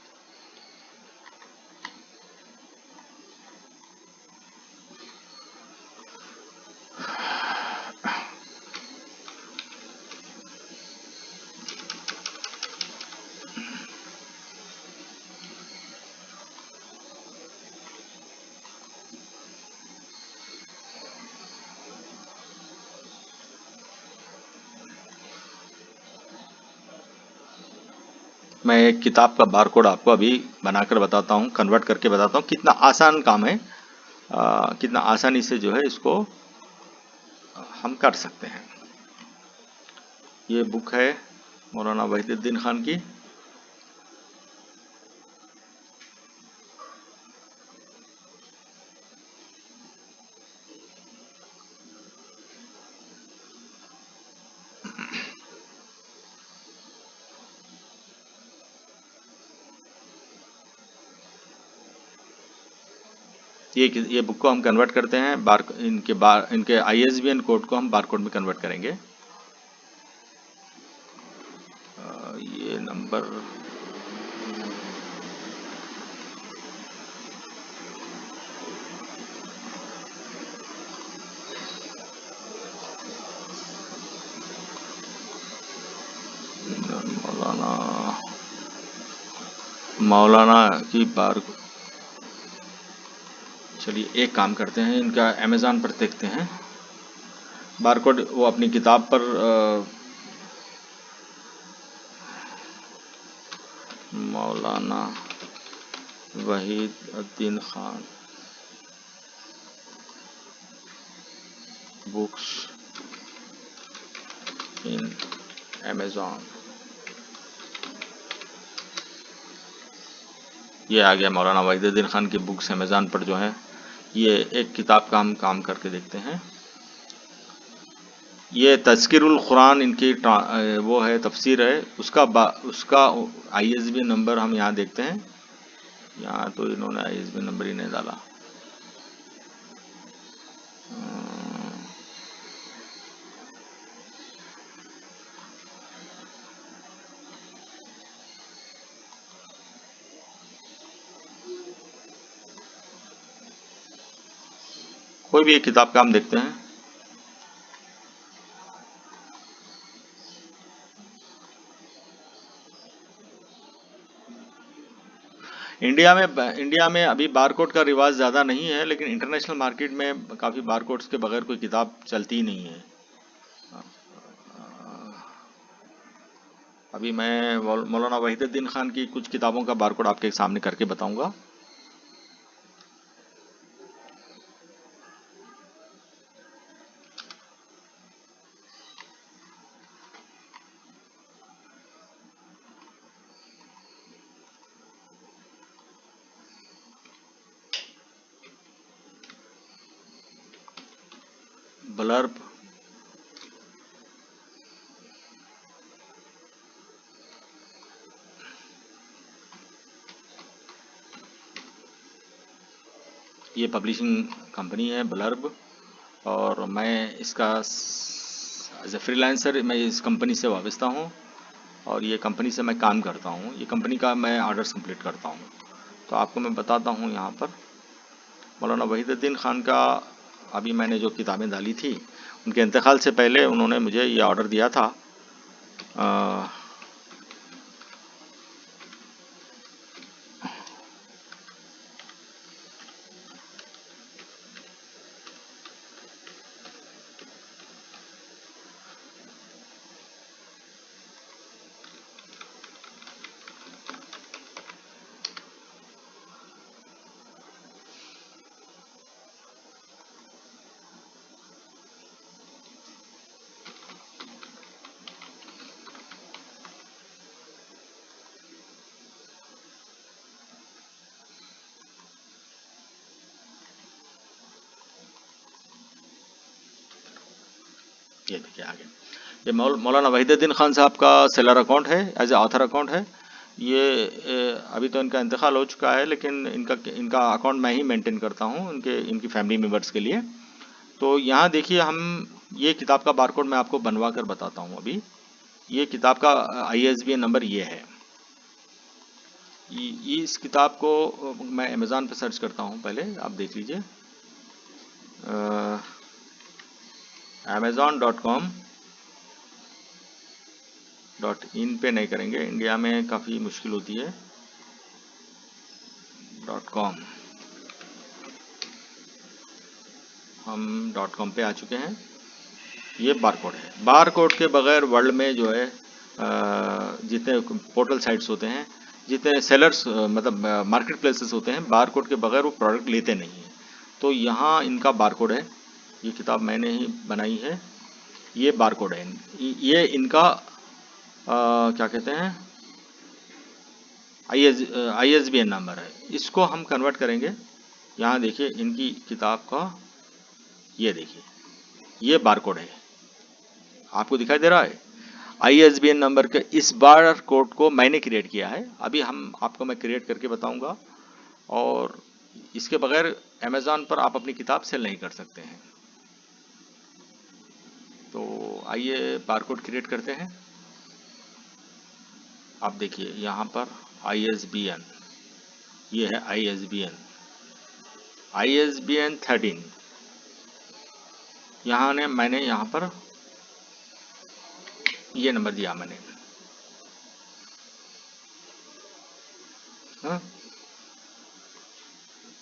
S1: मैं एक किताब का बारकोड आपको अभी बनाकर बताता हूँ, कन्वर्ट करके बताता हूँ। कितना आसान काम है, कितना आसानी से जो है इसको हम कर सकते हैं। ये बुक है मौलाना वहीदुद्दीन खान की। ये बुक को हम कन्वर्ट करते हैं, इनके ISBN कोड को हम बारकोड में कन्वर्ट करेंगे। ये नंबर मौलाना की बार चलिए एक काम करते हैं, इनका अमेज़ॉन पर देखते हैं बारकोड। वो अपनी किताब पर मौलाना वहीदुद्दीन खान बुक्स इन अमेज़ॉन, ये आ गया मौलाना वहीदुद्दीन खान की बुक्स अमेज़ॉन पर जो है। ये एक किताब का हम काम करके देखते हैं। ये तज़किरुल कुरान इनकी वो है, तफसीर है, उसका ISBN नंबर हम यहाँ देखते हैं। यहाँ तो इन्होंने ISBN नंबर ही नहीं डाला। कोई भी एक किताब का हम देखते हैं। इंडिया में अभी बारकोड का रिवाज ज़्यादा नहीं है, लेकिन इंटरनेशनल मार्केट में काफ़ी बारकोड्स के बगैर कोई किताब चलती ही नहीं है। अभी मैं मौलाना वहीदुद्दीन खान की कुछ किताबों का बारकोड आपके सामने करके बताऊंगा। ब्लर्ब, ये पब्लिशिंग कंपनी है ब्लर्ब, और मैं इसका एज ए फ्रीलांसर मैं इस कंपनी से वाबस्ता हूँ, और ये कंपनी से मैं काम करता हूँ। ये कंपनी का मैं ऑर्डर्स कंप्लीट करता हूँ। तो आपको मैं बताता हूँ यहाँ पर मौलाना वहीदुद्दीन खान का अभी मैंने जो किताबें डाली थी, उनके इंतकाल से पहले उन्होंने मुझे ये ऑर्डर दिया था। ये देखिए आगे, ये मौलाना वहीदुद्दीन खान साहब का सेलर अकाउंट है, एज ए ऑथर अकाउंट है। ये अभी तो इनका इंतकाल हो चुका है, लेकिन इनका अकाउंट मैं ही मेंटेन करता हूँ इनकी फैमिली मेम्बर्स के लिए। तो यहाँ देखिए, हम ये किताब का बारकोड मैं आपको बनवा कर बताता हूँ अभी। ये किताब का ISBN नंबर ये है। इस किताब को मैं अमेज़ॉन पे सर्च करता हूँ, पहले आप देख लीजिए। amazon.com.in पे नहीं करेंगे, इंडिया में काफ़ी मुश्किल होती है। .com, हम .com पे आ चुके हैं। ये बारकोड है। बारकोड के बगैर वर्ल्ड में जो है जितने पोर्टल साइट्स होते हैं, जितने सेलर्स मतलब मार्केट प्लेसेस होते हैं, बार कोड के बगैर वो प्रोडक्ट लेते नहीं हैं। तो यहाँ इनका बार कोड है, ये किताब मैंने ही बनाई है, ये बार कोड है, ये इनका क्या कहते हैं ISBN नंबर है। इसको हम कन्वर्ट करेंगे, यहाँ देखिए इनकी किताब का, ये देखिए ये बार कोड है, आपको दिखाई दे रहा है। ISBN नंबर के इस बार कोड को मैंने क्रिएट किया है, अभी हम आपको मैं क्रिएट करके बताऊंगा। और इसके बगैर अमेज़ॉन पर आप अपनी किताब सेल नहीं कर सकते हैं। तो आइए बार कोड क्रिएट करते हैं। आप देखिए यहाँ पर ISBN, ये है ISBN 13। यहाँ ने मैंने यहाँ पर ये नंबर दिया मैंने, हाँ?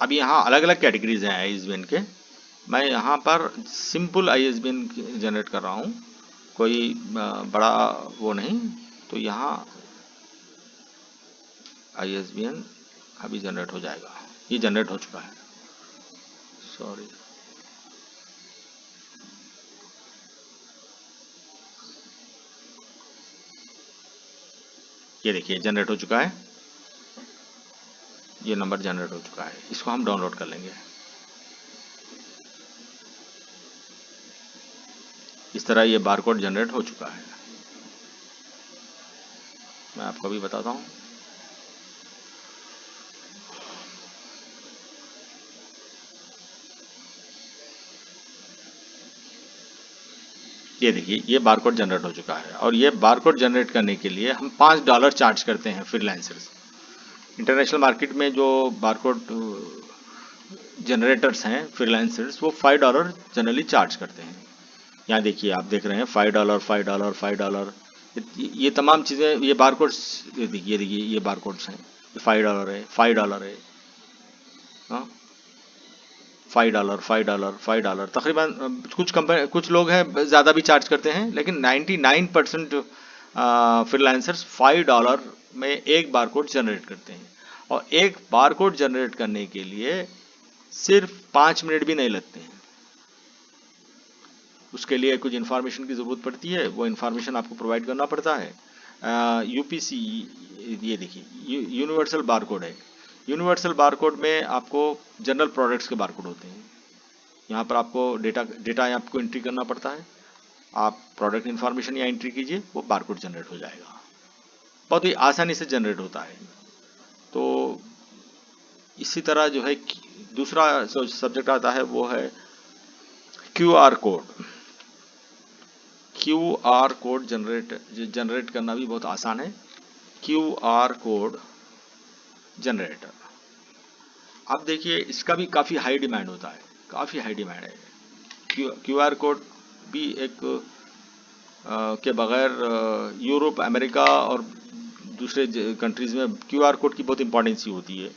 S1: अब यहाँ अलग अलग कैटेगरीज हैं ISBN के, मैं यहाँ पर सिंपल ISBN जनरेट कर रहा हूँ, कोई बड़ा वो नहीं। तो यहाँ ISBN अभी जनरेट हो जाएगा, ये जनरेट हो चुका है, सॉरी। ये देखिए जनरेट हो चुका है, ये नंबर जनरेट हो चुका है, इसको हम डाउनलोड कर लेंगे। इस तरह ये बार कोड जनरेट हो चुका है, मैं आपको अभी बताता हूँ। ये देखिए ये बार कोड जनरेट हो चुका है, और ये बार कोड जनरेट करने के लिए हम $5 चार्ज करते हैं फ्रीलांसर्स। इंटरनेशनल मार्केट में जो बार कोड जनरेटर्स हैं फ्रीलांसर्स, वो $5 जनरली चार्ज करते हैं। यहाँ देखिए आप देख रहे हैं $5 $5 $5, ये तमाम चीज़ें, ये बार कोड्स, ये देखिए ये बार कोड्स हैं, $5 है, $5 है, हाँ, $5 $5 $5 तकरीबन। कुछ कंपनी, कुछ लोग हैं ज़्यादा भी चार्ज करते हैं, लेकिन 99% फ्रीलांसर्स $5 में एक बार कोड जनरेट करते हैं। और एक बार कोड जनरेट करने के लिए सिर्फ 5 मिनट भी नहीं लगते हैं। उसके लिए कुछ इन्फॉर्मेशन की ज़रूरत पड़ती है, वो इन्फॉर्मेशन आपको प्रोवाइड करना पड़ता है। UPC, ये देखिए यूनिवर्सल बार कोड है। यूनिवर्सल बार कोड में आपको जनरल प्रोडक्ट्स के बार कोड होते हैं। यहाँ पर आपको डेटा आपको एंट्री करना पड़ता है, आप प्रोडक्ट इन्फॉर्मेशन यहाँ एंट्री कीजिए, वो बार कोड जनरेट हो जाएगा, बहुत ही आसानी से जनरेट होता है। तो इसी तरह जो है दूसरा सब्जेक्ट आता है, वो है QR code. QR code generate करना भी बहुत आसान है। QR कोड जनरेटर, आप देखिए इसका भी काफ़ी हाई डिमांड होता है, काफ़ी हाई डिमांड है। QR कोड भी एक के बगैर यूरोप, अमेरिका और दूसरे कंट्रीज़ में QR कोड की बहुत इंपॉर्टेंसी होती है।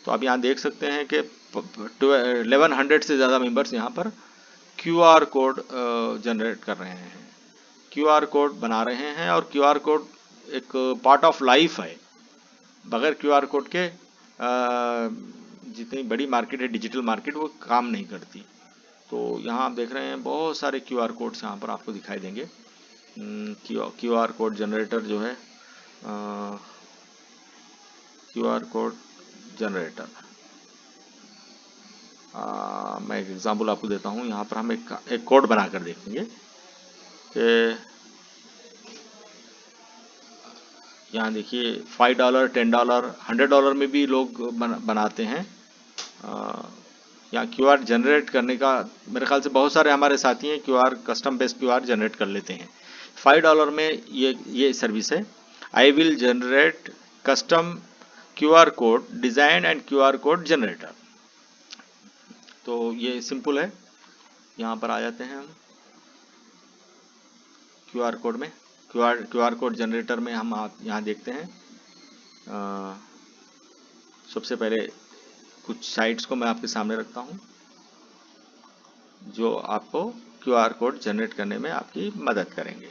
S1: तो आप यहाँ देख सकते हैं कि 1100 से ज़्यादा मेंबर्स यहाँ पर QR कोड जनरेट कर रहे हैं, QR कोड बना रहे हैं। और QR कोड एक पार्ट ऑफ लाइफ है, बगैर QR कोड के जितनी बड़ी मार्केट है, डिजिटल मार्केट, वो काम नहीं करती। तो यहाँ आप देख रहे हैं बहुत सारे QR कोड्स यहाँ पर आपको दिखाई देंगे। QR कोड जनरेटर जो है, QR कोड जनरेटर, मैं एक एग्जांपल आपको देता हूँ। यहाँ पर हम एक कोड बनाकर देखेंगे कि यहाँ देखिए $5 $10 $100 में भी लोग बनाते हैं। यहाँ QR जनरेट करने का मेरे ख्याल से बहुत सारे हमारे साथी हैं QR custom based QR generate कर लेते हैं। $5 में ये सर्विस है, I will generate custom QR code design and QR code generator. तो ये सिंपल है, यहाँ पर आ जाते हैं हम QR कोड में। QR कोड जनरेटर में हम आप यहाँ देखते हैं, सबसे पहले कुछ साइट्स को मैं आपके सामने रखता हूँ जो आपको QR कोड जनरेट करने में आपकी मदद करेंगे।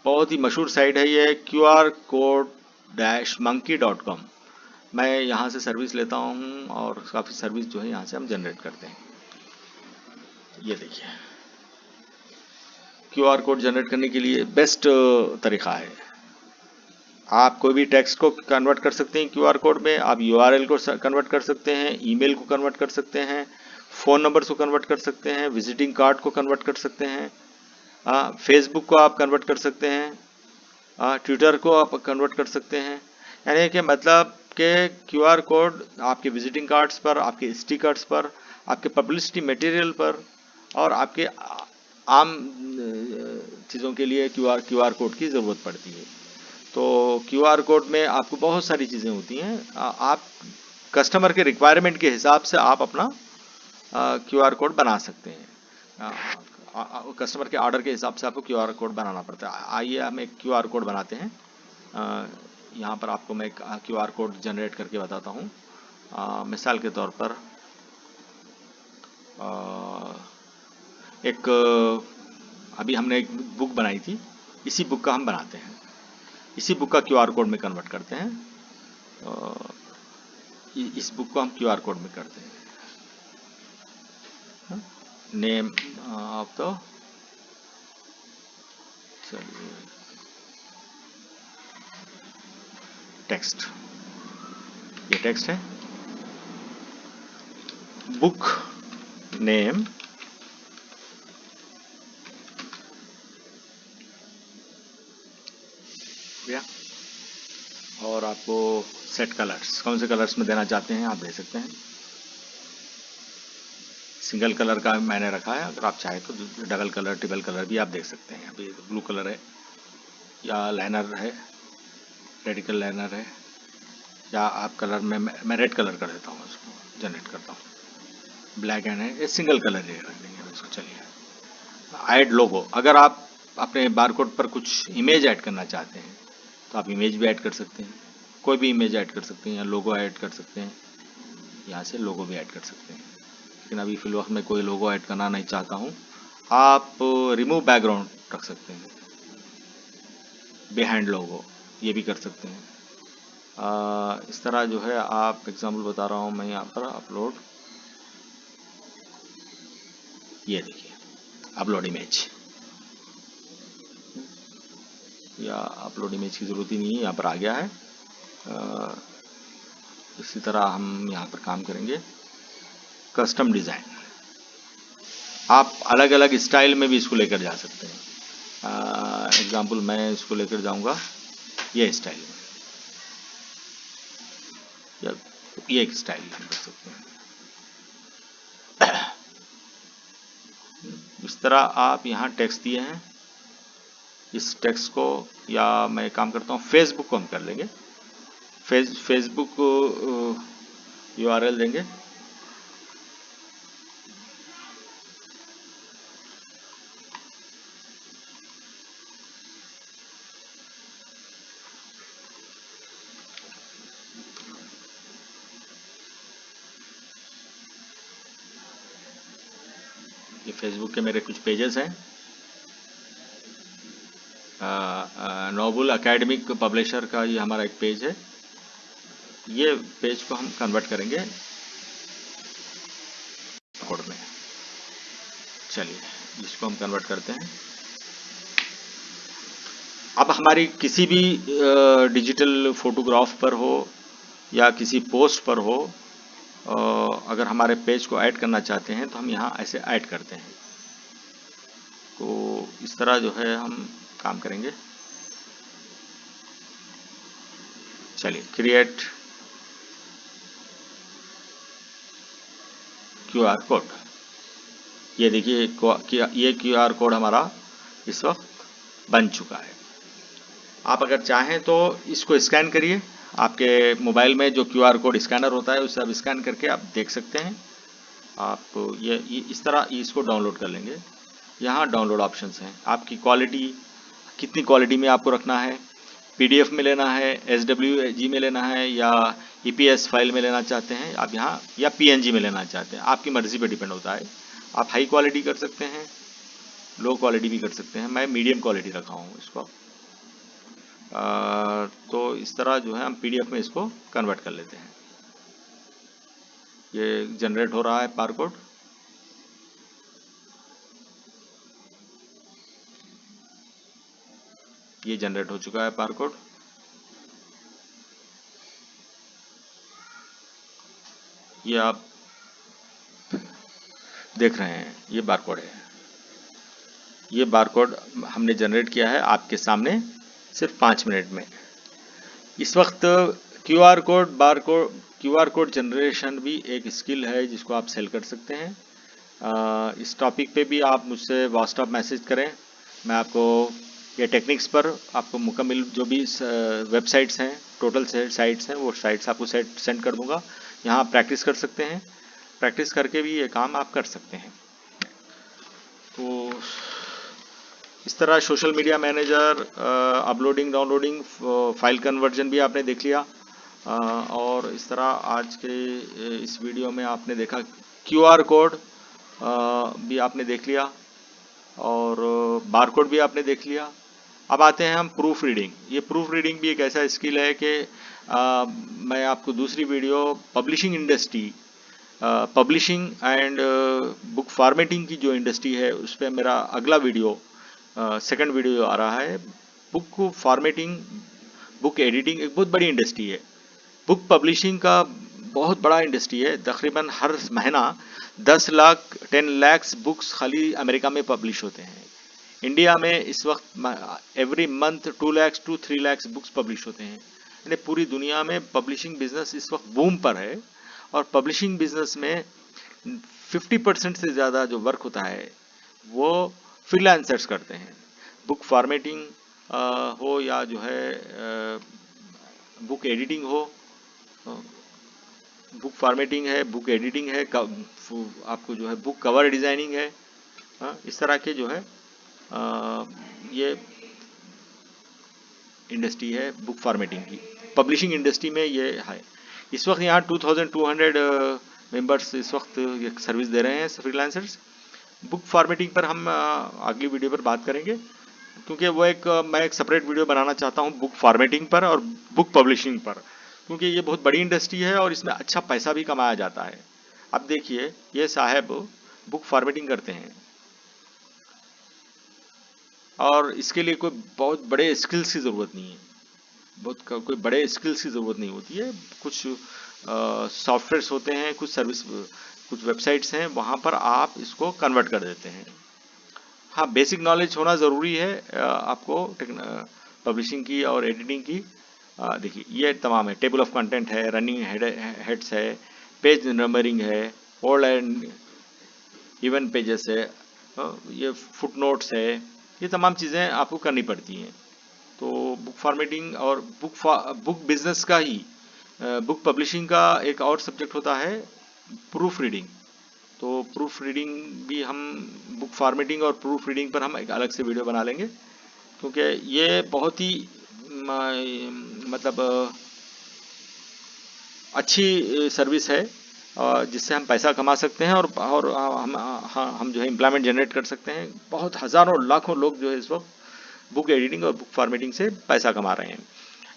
S1: बहुत ही मशहूर साइट है ये QR-code-monkey.com। मैं यहाँ से सर्विस लेता हूँ और काफ़ी सर्विस जो है यहाँ से हम जनरेट करते हैं। ये देखिए, QR कोड जनरेट करने के लिए बेस्ट तरीका है। आप कोई भी टेक्स्ट को कन्वर्ट कर सकते हैं QR कोड में, आप URL को कन्वर्ट कर सकते हैं, ईमेल को कन्वर्ट कर सकते हैं, फ़ोन नंबर को कन्वर्ट कर सकते हैं, विजिटिंग कार्ड को कन्वर्ट कर सकते हैं, फेसबुक को आप कन्वर्ट कर सकते हैं, ट्विटर को आप कन्वर्ट कर सकते हैं। यानी कि मतलब के QR कोड आपके विजिटिंग कार्ड्स पर, आपके स्टिकर्स पर, आपके पब्लिसिटी मटेरियल पर और आपके आम चीज़ों के लिए QR कोड की ज़रूरत पड़ती है। तो QR कोड में आपको बहुत सारी चीज़ें होती हैं। आप कस्टमर के रिक्वायरमेंट के हिसाब से आप अपना QR कोड बना सकते हैं। कस्टमर के ऑर्डर के हिसाब से आपको QR कोड बनाना पड़ता है। आइए हम एक QR कोड बनाते हैं। यहाँ पर आपको मैं एक QR कोड जनरेट करके बताता हूँ। मिसाल के तौर पर एक अभी हमने एक बुक बनाई थी, इसी बुक का हम बनाते हैं, इसी बुक का QR कोड में कन्वर्ट करते हैं। इस बुक को हम QR कोड में करते हैं। नेम ऑफ द, चलिए टेक्स्ट, ये टेक्स्ट है, बुक नेम और आपको सेट कलर्स, कौन से कलर्स में देना चाहते हैं आप दे सकते हैं। सिंगल कलर का मैंने रखा है, अगर आप चाहें तो डबल कलर ट्रिपल कलर भी आप देख सकते हैं। अभी ब्लू कलर है या लाइनर है, रेडिकल लाइनर है, या आप कलर में मैं रेड कलर कर देता हूँ, इसको जनरेट करता हूँ। ब्लैक एंड है, ये सिंगल कलर ही रख देंगे इसको। चलिए ऐड लोगो, अगर आप अपने बारकोड पर कुछ इमेज ऐड करना चाहते हैं तो आप इमेज भी ऐड कर सकते हैं, कोई भी इमेज ऐड कर सकते हैं, या लोगो ऐड कर सकते हैं, यहाँ से लोगो भी ऐड कर सकते हैं। लेकिन अभी फिलहाल मैं कोई लोगो ऐड करना नहीं चाहता हूँ। आप रिमूव बैकग्राउंड रख सकते हैं, बिहाइंड लोगो ये भी कर सकते हैं। इस तरह जो है, आप एग्जाम्पल बता रहा हूँ मैं यहाँ पर। अपलोड, ये देखिए अपलोड इमेज, या अपलोड इमेज की ज़रूरत ही नहीं है, यहाँ पर आ गया है। इसी तरह हम यहाँ पर काम करेंगे। कस्टम डिज़ाइन, आप अलग अलग स्टाइल में भी इसको लेकर जा सकते हैं। एग्जाम्पल मैं इसको लेकर जाऊंगा ये स्टाइल में, या ये एक स्टाइल हम कर सकते हैं। इस तरह आप यहाँ टेक्स्ट दिए हैं, इस टेक्स्ट को, या मैं काम करता हूँ फेसबुक को हम कर लेंगे। फेसबुक URL देंगे, ये फेसबुक के मेरे कुछ पेजेस हैं। नोबल एकेडमिक पब्लिशर का ये हमारा एक पेज है। ये पेज को हम कन्वर्ट करेंगे कोड में। चलिए इसको हम कन्वर्ट करते हैं। अब हमारी किसी भी डिजिटल फोटोग्राफ पर हो या किसी पोस्ट पर हो, अगर हमारे पेज को ऐड करना चाहते हैं तो हम यहाँ ऐसे ऐड करते हैं। तो इस तरह जो है हम काम करेंगे। चलिए क्रिएट QR कोड, ये देखिए ये QR कोड हमारा इस वक्त बन चुका है। आप अगर चाहें तो इसको स्कैन करिए, आपके मोबाइल में जो QR कोड स्कैनर होता है उससे आप स्कैन करके आप देख सकते हैं। आप ये इस तरह इसको डाउनलोड कर लेंगे। यहाँ डाउनलोड ऑप्शंस हैं, आपकी क्वालिटी कितनी क्वालिटी में आपको रखना है, PDF में लेना है, SWG में लेना है, या EPS फाइल में लेना चाहते हैं आप यहाँ, या PNG में लेना चाहते हैं, आपकी मर्ज़ी पे डिपेंड होता है। आप हाई क्वालिटी कर सकते हैं, लो क्वालिटी भी कर सकते हैं। मैं मीडियम क्वालिटी रखा हूँ इसको। तो इस तरह जो है हम PDF में इसको कन्वर्ट कर लेते हैं। ये जनरेट हो रहा है बारकोड। ये जनरेट हो चुका है बारकोड। ये आप देख रहे हैं, ये बारकोड है। ये बारकोड हमने जनरेट किया है आपके सामने सिर्फ 5 मिनट में। इस वक्त क्यूआर कोड जनरेशन भी एक स्किल है जिसको आप सेल कर सकते हैं। इस टॉपिक पे भी आप मुझसे व्हाट्सएप मैसेज करें, मैं आपको ये टेक्निक्स पर आपको मुकम्मल जो भी वेबसाइट्स हैं, टोटल साइट्स हैं, वो साइट्स आपको सेंड कर दूंगा। यहाँ आप प्रैक्टिस कर सकते हैं, प्रैक्टिस करके भी ये काम आप कर सकते हैं। तो इस तरह social media manager, uploading downloading, file conversion भी आपने देख लिया। और इस तरह आज के इस वीडियो में आपने देखा क्यूआर कोड भी आपने देख लिया और बारकोड भी आपने देख लिया। अब आते हैं हम प्रूफ रीडिंग। ये प्रूफ रीडिंग भी एक ऐसा स्किल है कि मैं आपको दूसरी video publishing industry, publishing and book formatting की जो इंडस्ट्री है उस पर मेरा अगला वीडियो, सेकंड वीडियो आ रहा है। बुक फॉर्मेटिंग, बुक एडिटिंग एक बहुत बड़ी इंडस्ट्री है। बुक पब्लिशिंग का बहुत बड़ा इंडस्ट्री है। तकरीबन हर महीना 10 लाख 10 लाख बुक्स खाली अमेरिका में पब्लिश होते हैं। इंडिया में इस वक्त every month 2 lakh to 3 lakh books publish होते हैं। यानी पूरी दुनिया में पब्लिशिंग बिजनेस इस वक्त बूम पर है। और पब्लिशिंग बिजनेस में 50% से ज़्यादा जो वर्क होता है वो फ्रीलांसर्स करते हैं। बुक फॉर्मेटिंग हो या जो है बुक एडिटिंग हो, बुक फॉर्मेटिंग है, बुक एडिटिंग है, आपको जो है बुक कवर डिजाइनिंग है, इस तरह के जो है ये इंडस्ट्री है बुक फॉर्मेटिंग की। पब्लिशिंग इंडस्ट्री में ये है। इस वक्त यहाँ 2200 मेंबर्स इस वक्त ये सर्विस दे रहे हैं फ्रीलांसर्स। बुक फॉर्मेटिंग पर हम अगली वीडियो पर बात करेंगे, क्योंकि वो मैं एक सेपरेट वीडियो बनाना चाहता हूँ बुक फॉर्मेटिंग पर और बुक पब्लिशिंग पर, क्योंकि ये बहुत बड़ी इंडस्ट्री है और इसमें अच्छा पैसा भी कमाया जाता है। अब देखिए ये साहब बुक फॉर्मेटिंग करते हैं और इसके लिए कोई बहुत बड़े स्किल्स की ज़रूरत नहीं है, कोई बड़े स्किल्स की ज़रूरत नहीं होती है। कुछ सॉफ्टवेयर्स होते हैं, कुछ सर्विस, कुछ वेबसाइट्स हैं, वहाँ पर आप इसको कन्वर्ट कर देते हैं। हाँ, बेसिक नॉलेज होना ज़रूरी है आपको पब्लिशिंग की और एडिटिंग की। देखिए ये तमाम है, टेबल ऑफ कंटेंट है, रनिंग हेड्स है, पेज नंबरिंग है, ओल्ड एंड इवन पेजेस है, ये फुट नोट्स है, ये तमाम चीज़ें आपको करनी पड़ती हैं। तो बुक फॉर्मेटिंग और बुक बिजनेस का ही, बुक पब्लिशिंग का एक और सब्जेक्ट होता है प्रूफ रीडिंग। तो प्रूफ रीडिंग भी हम, बुक फॉर्मेटिंग और प्रूफ रीडिंग पर हम एक अलग से वीडियो बना लेंगे, क्योंकि ये बहुत ही मतलब अच्छी सर्विस है जिससे हम पैसा कमा सकते हैं और हम जो है एम्प्लॉयमेंट जनरेट कर सकते हैं। बहुत हज़ारों लाखों लोग जो है इस वक्त बुक एडिटिंग और बुक फॉर्मेटिंग से पैसा कमा रहे हैं।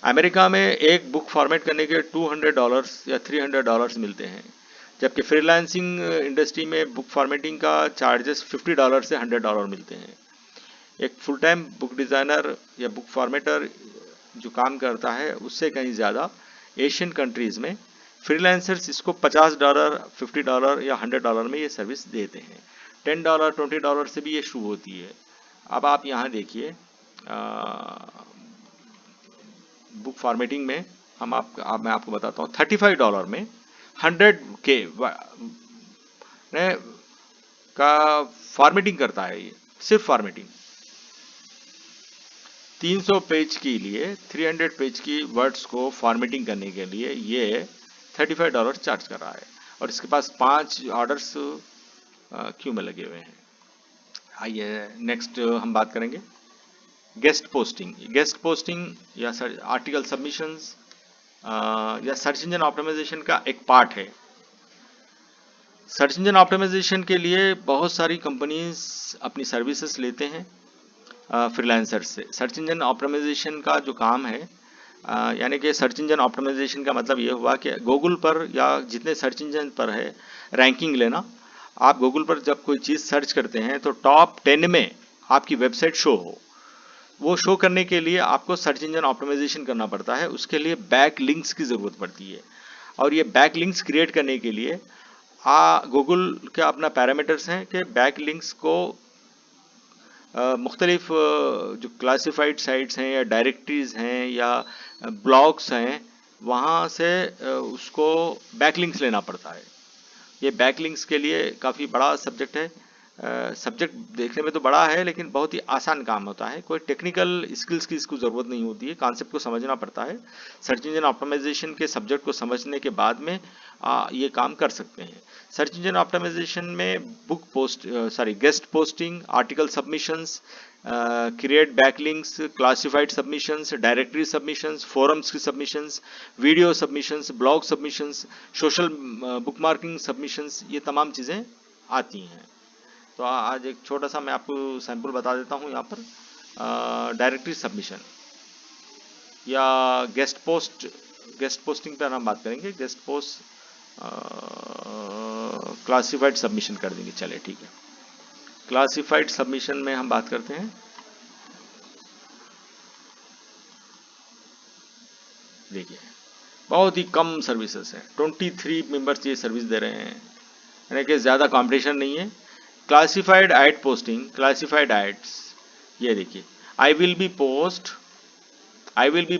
S1: अमेरिका में एक बुक फॉर्मेट करने के $200 या $300 मिलते हैं, जबकि फ्रीलांसिंग इंडस्ट्री में बुक फॉर्मेटिंग का चार्जेस $50 से $100 मिलते हैं। एक फुल टाइम बुक डिज़ाइनर या बुक फॉर्मेटर जो काम करता है उससे कहीं ज़्यादा एशियन कंट्रीज़ में फ्रीलांसर्स इसको $50, $50 या $100 में ये सर्विस देते हैं। $10 $20 से भी ये शुरू होती है। अब आप यहाँ देखिए बुक फॉर्मेटिंग में मैं आपको बताता हूँ, $35 में 100K का फॉर्मेटिंग करता है। ये सिर्फ फॉर्मेटिंग 300 पेज के लिए, 300 पेज की वर्ड्स को फॉर्मेटिंग करने के लिए ये $35 चार्ज कर रहा है। और इसके पास 5 ऑर्डर्स क्यों में लगे हुए हैं। आइए नेक्स्ट हम बात करेंगे गेस्ट पोस्टिंग। गेस्ट पोस्टिंग या आर्टिकल सबमिशंस या सर्च इंजन ऑप्टिमाइजेशन का एक पार्ट है। सर्च इंजन ऑप्टिमाइजेशन के लिए बहुत सारी कंपनीज अपनी सर्विसेज लेते हैं। फ्रीलांसर्स से। सर्च इंजन ऑप्टिमाइजेशन का जो काम है, यानी कि सर्च इंजन ऑप्टिमाइजेशन का मतलब ये हुआ कि गूगल पर या जितने सर्च इंजन पर है रैंकिंग लेना। आप गूगल पर जब कोई चीज़ सर्च करते हैं तो टॉप 10 में आपकी वेबसाइट शो हो। वो शो करने के लिए आपको सर्च इंजन ऑप्टिमाइजेशन करना पड़ता है, उसके लिए बैक लिंक्स की ज़रूरत पड़ती है। और ये बैक लिंक्स क्रिएट करने के लिए गूगल के अपना पैरामीटर्स हैं कि बैक लिंक्स को मुख्तलिफ जो क्लासिफाइड साइट्स हैं या डायरेक्टरीज हैं या ब्लॉग्स हैं, वहाँ से उसको बैकलिंक्स लेना पड़ता है। ये बैकलिंक्स के लिए काफ़ी बड़ा सब्जेक्ट है। सब्जेक्ट देखने में तो बड़ा है लेकिन बहुत ही आसान काम होता है, कोई टेक्निकल स्किल्स की इसको ज़रूरत नहीं होती है, कॉन्सेप्ट को समझना पड़ता है। सर्च इंजन ऑप्टिमाइजेशन के सब्जेक्ट को समझने के बाद में ये काम कर सकते हैं। सर्च इंजन ऑप्टिमाइजेशन में book post guest posting, article submissions, create backlinks, classified submissions, directory submissions, forums की submissions, video submissions, blog submissions, social bookmarking submissions, ये तमाम चीज़ें आती हैं। तो आज एक छोटा सा मैं आपको सैंपल बता देता हूँ यहाँ पर। डायरेक्टरी सबमिशन या गेस्ट पोस्टिंग पर हम बात करेंगे। गेस्ट पोस्ट क्लासिफाइड सबमिशन कर देंगे, चलिए ठीक है। क्लासिफाइड सबमिशन में हम बात करते हैं। देखिए बहुत ही कम सर्विसेज हैं, 23 मेंबर्स ये सर्विस दे रहे हैं, यानी कि ज़्यादा कंपटीशन नहीं है। Classified ad posting, classified ads, ये देखिए, I will be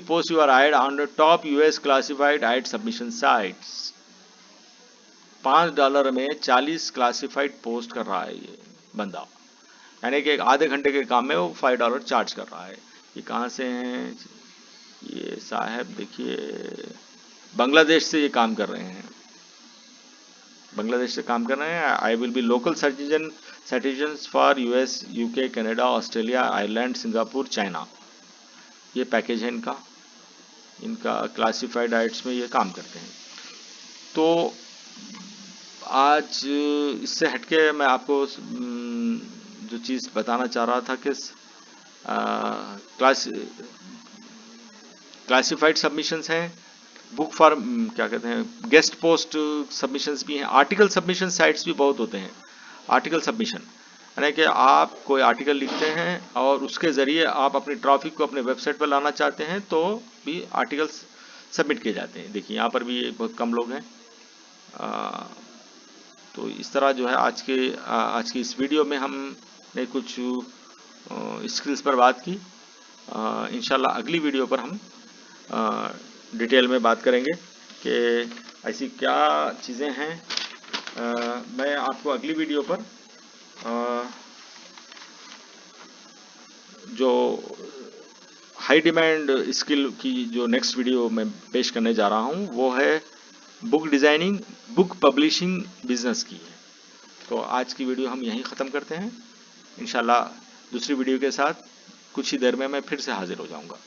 S1: post your ad on the top US classified ad submission sites. $5 में 40 क्लासिफाइड पोस्ट कर रहा है ये बंदा, यानी कि एक आधे घंटे के काम में वो $5 चार्ज कर रहा है। ये कहाँ से हैं ये साहब? देखिए बांग्लादेश से ये काम कर रहे हैं, बांग्लादेश से काम कर रहे हैं। आई will B local citizens for US, UK, Canada, Australia, Ireland, Singapore, China. ये पैकेज है इनका, क्लासिफाइड आइट्स में ये काम करते हैं। तो आज इससे हटके मैं आपको जो चीज़ बताना चाह रहा था कि क्लासिफाइड सबमिशंस हैं, बुक फॉर क्या कहते हैं, गेस्ट पोस्ट सबमिशंस भी हैं, आर्टिकल सबमिशन साइट्स भी बहुत होते हैं। आर्टिकल सबमिशन यानी कि आप कोई आर्टिकल लिखते हैं और उसके ज़रिए आप अपनी ट्रैफिक को अपने वेबसाइट पर लाना चाहते हैं तो भी आर्टिकल्स सबमिट किए जाते हैं। देखिए यहाँ पर भी बहुत कम लोग हैं। तो इस तरह जो है आज की इस वीडियो में हमने कुछ स्किल्स पर बात की। इंशाल्लाह अगली वीडियो पर हम डिटेल में बात करेंगे कि ऐसी क्या चीज़ें हैं। मैं आपको अगली वीडियो पर जो हाई डिमांड स्किल की जो नेक्स्ट वीडियो मैं पेश करने जा रहा हूँ वो है book designing, book publishing business की है। तो आज की वीडियो हम यहीं ख़त्म करते हैं। इंशाल्लाह दूसरी वीडियो के साथ कुछ ही देर में मैं फिर से हाजिर हो जाऊंगा।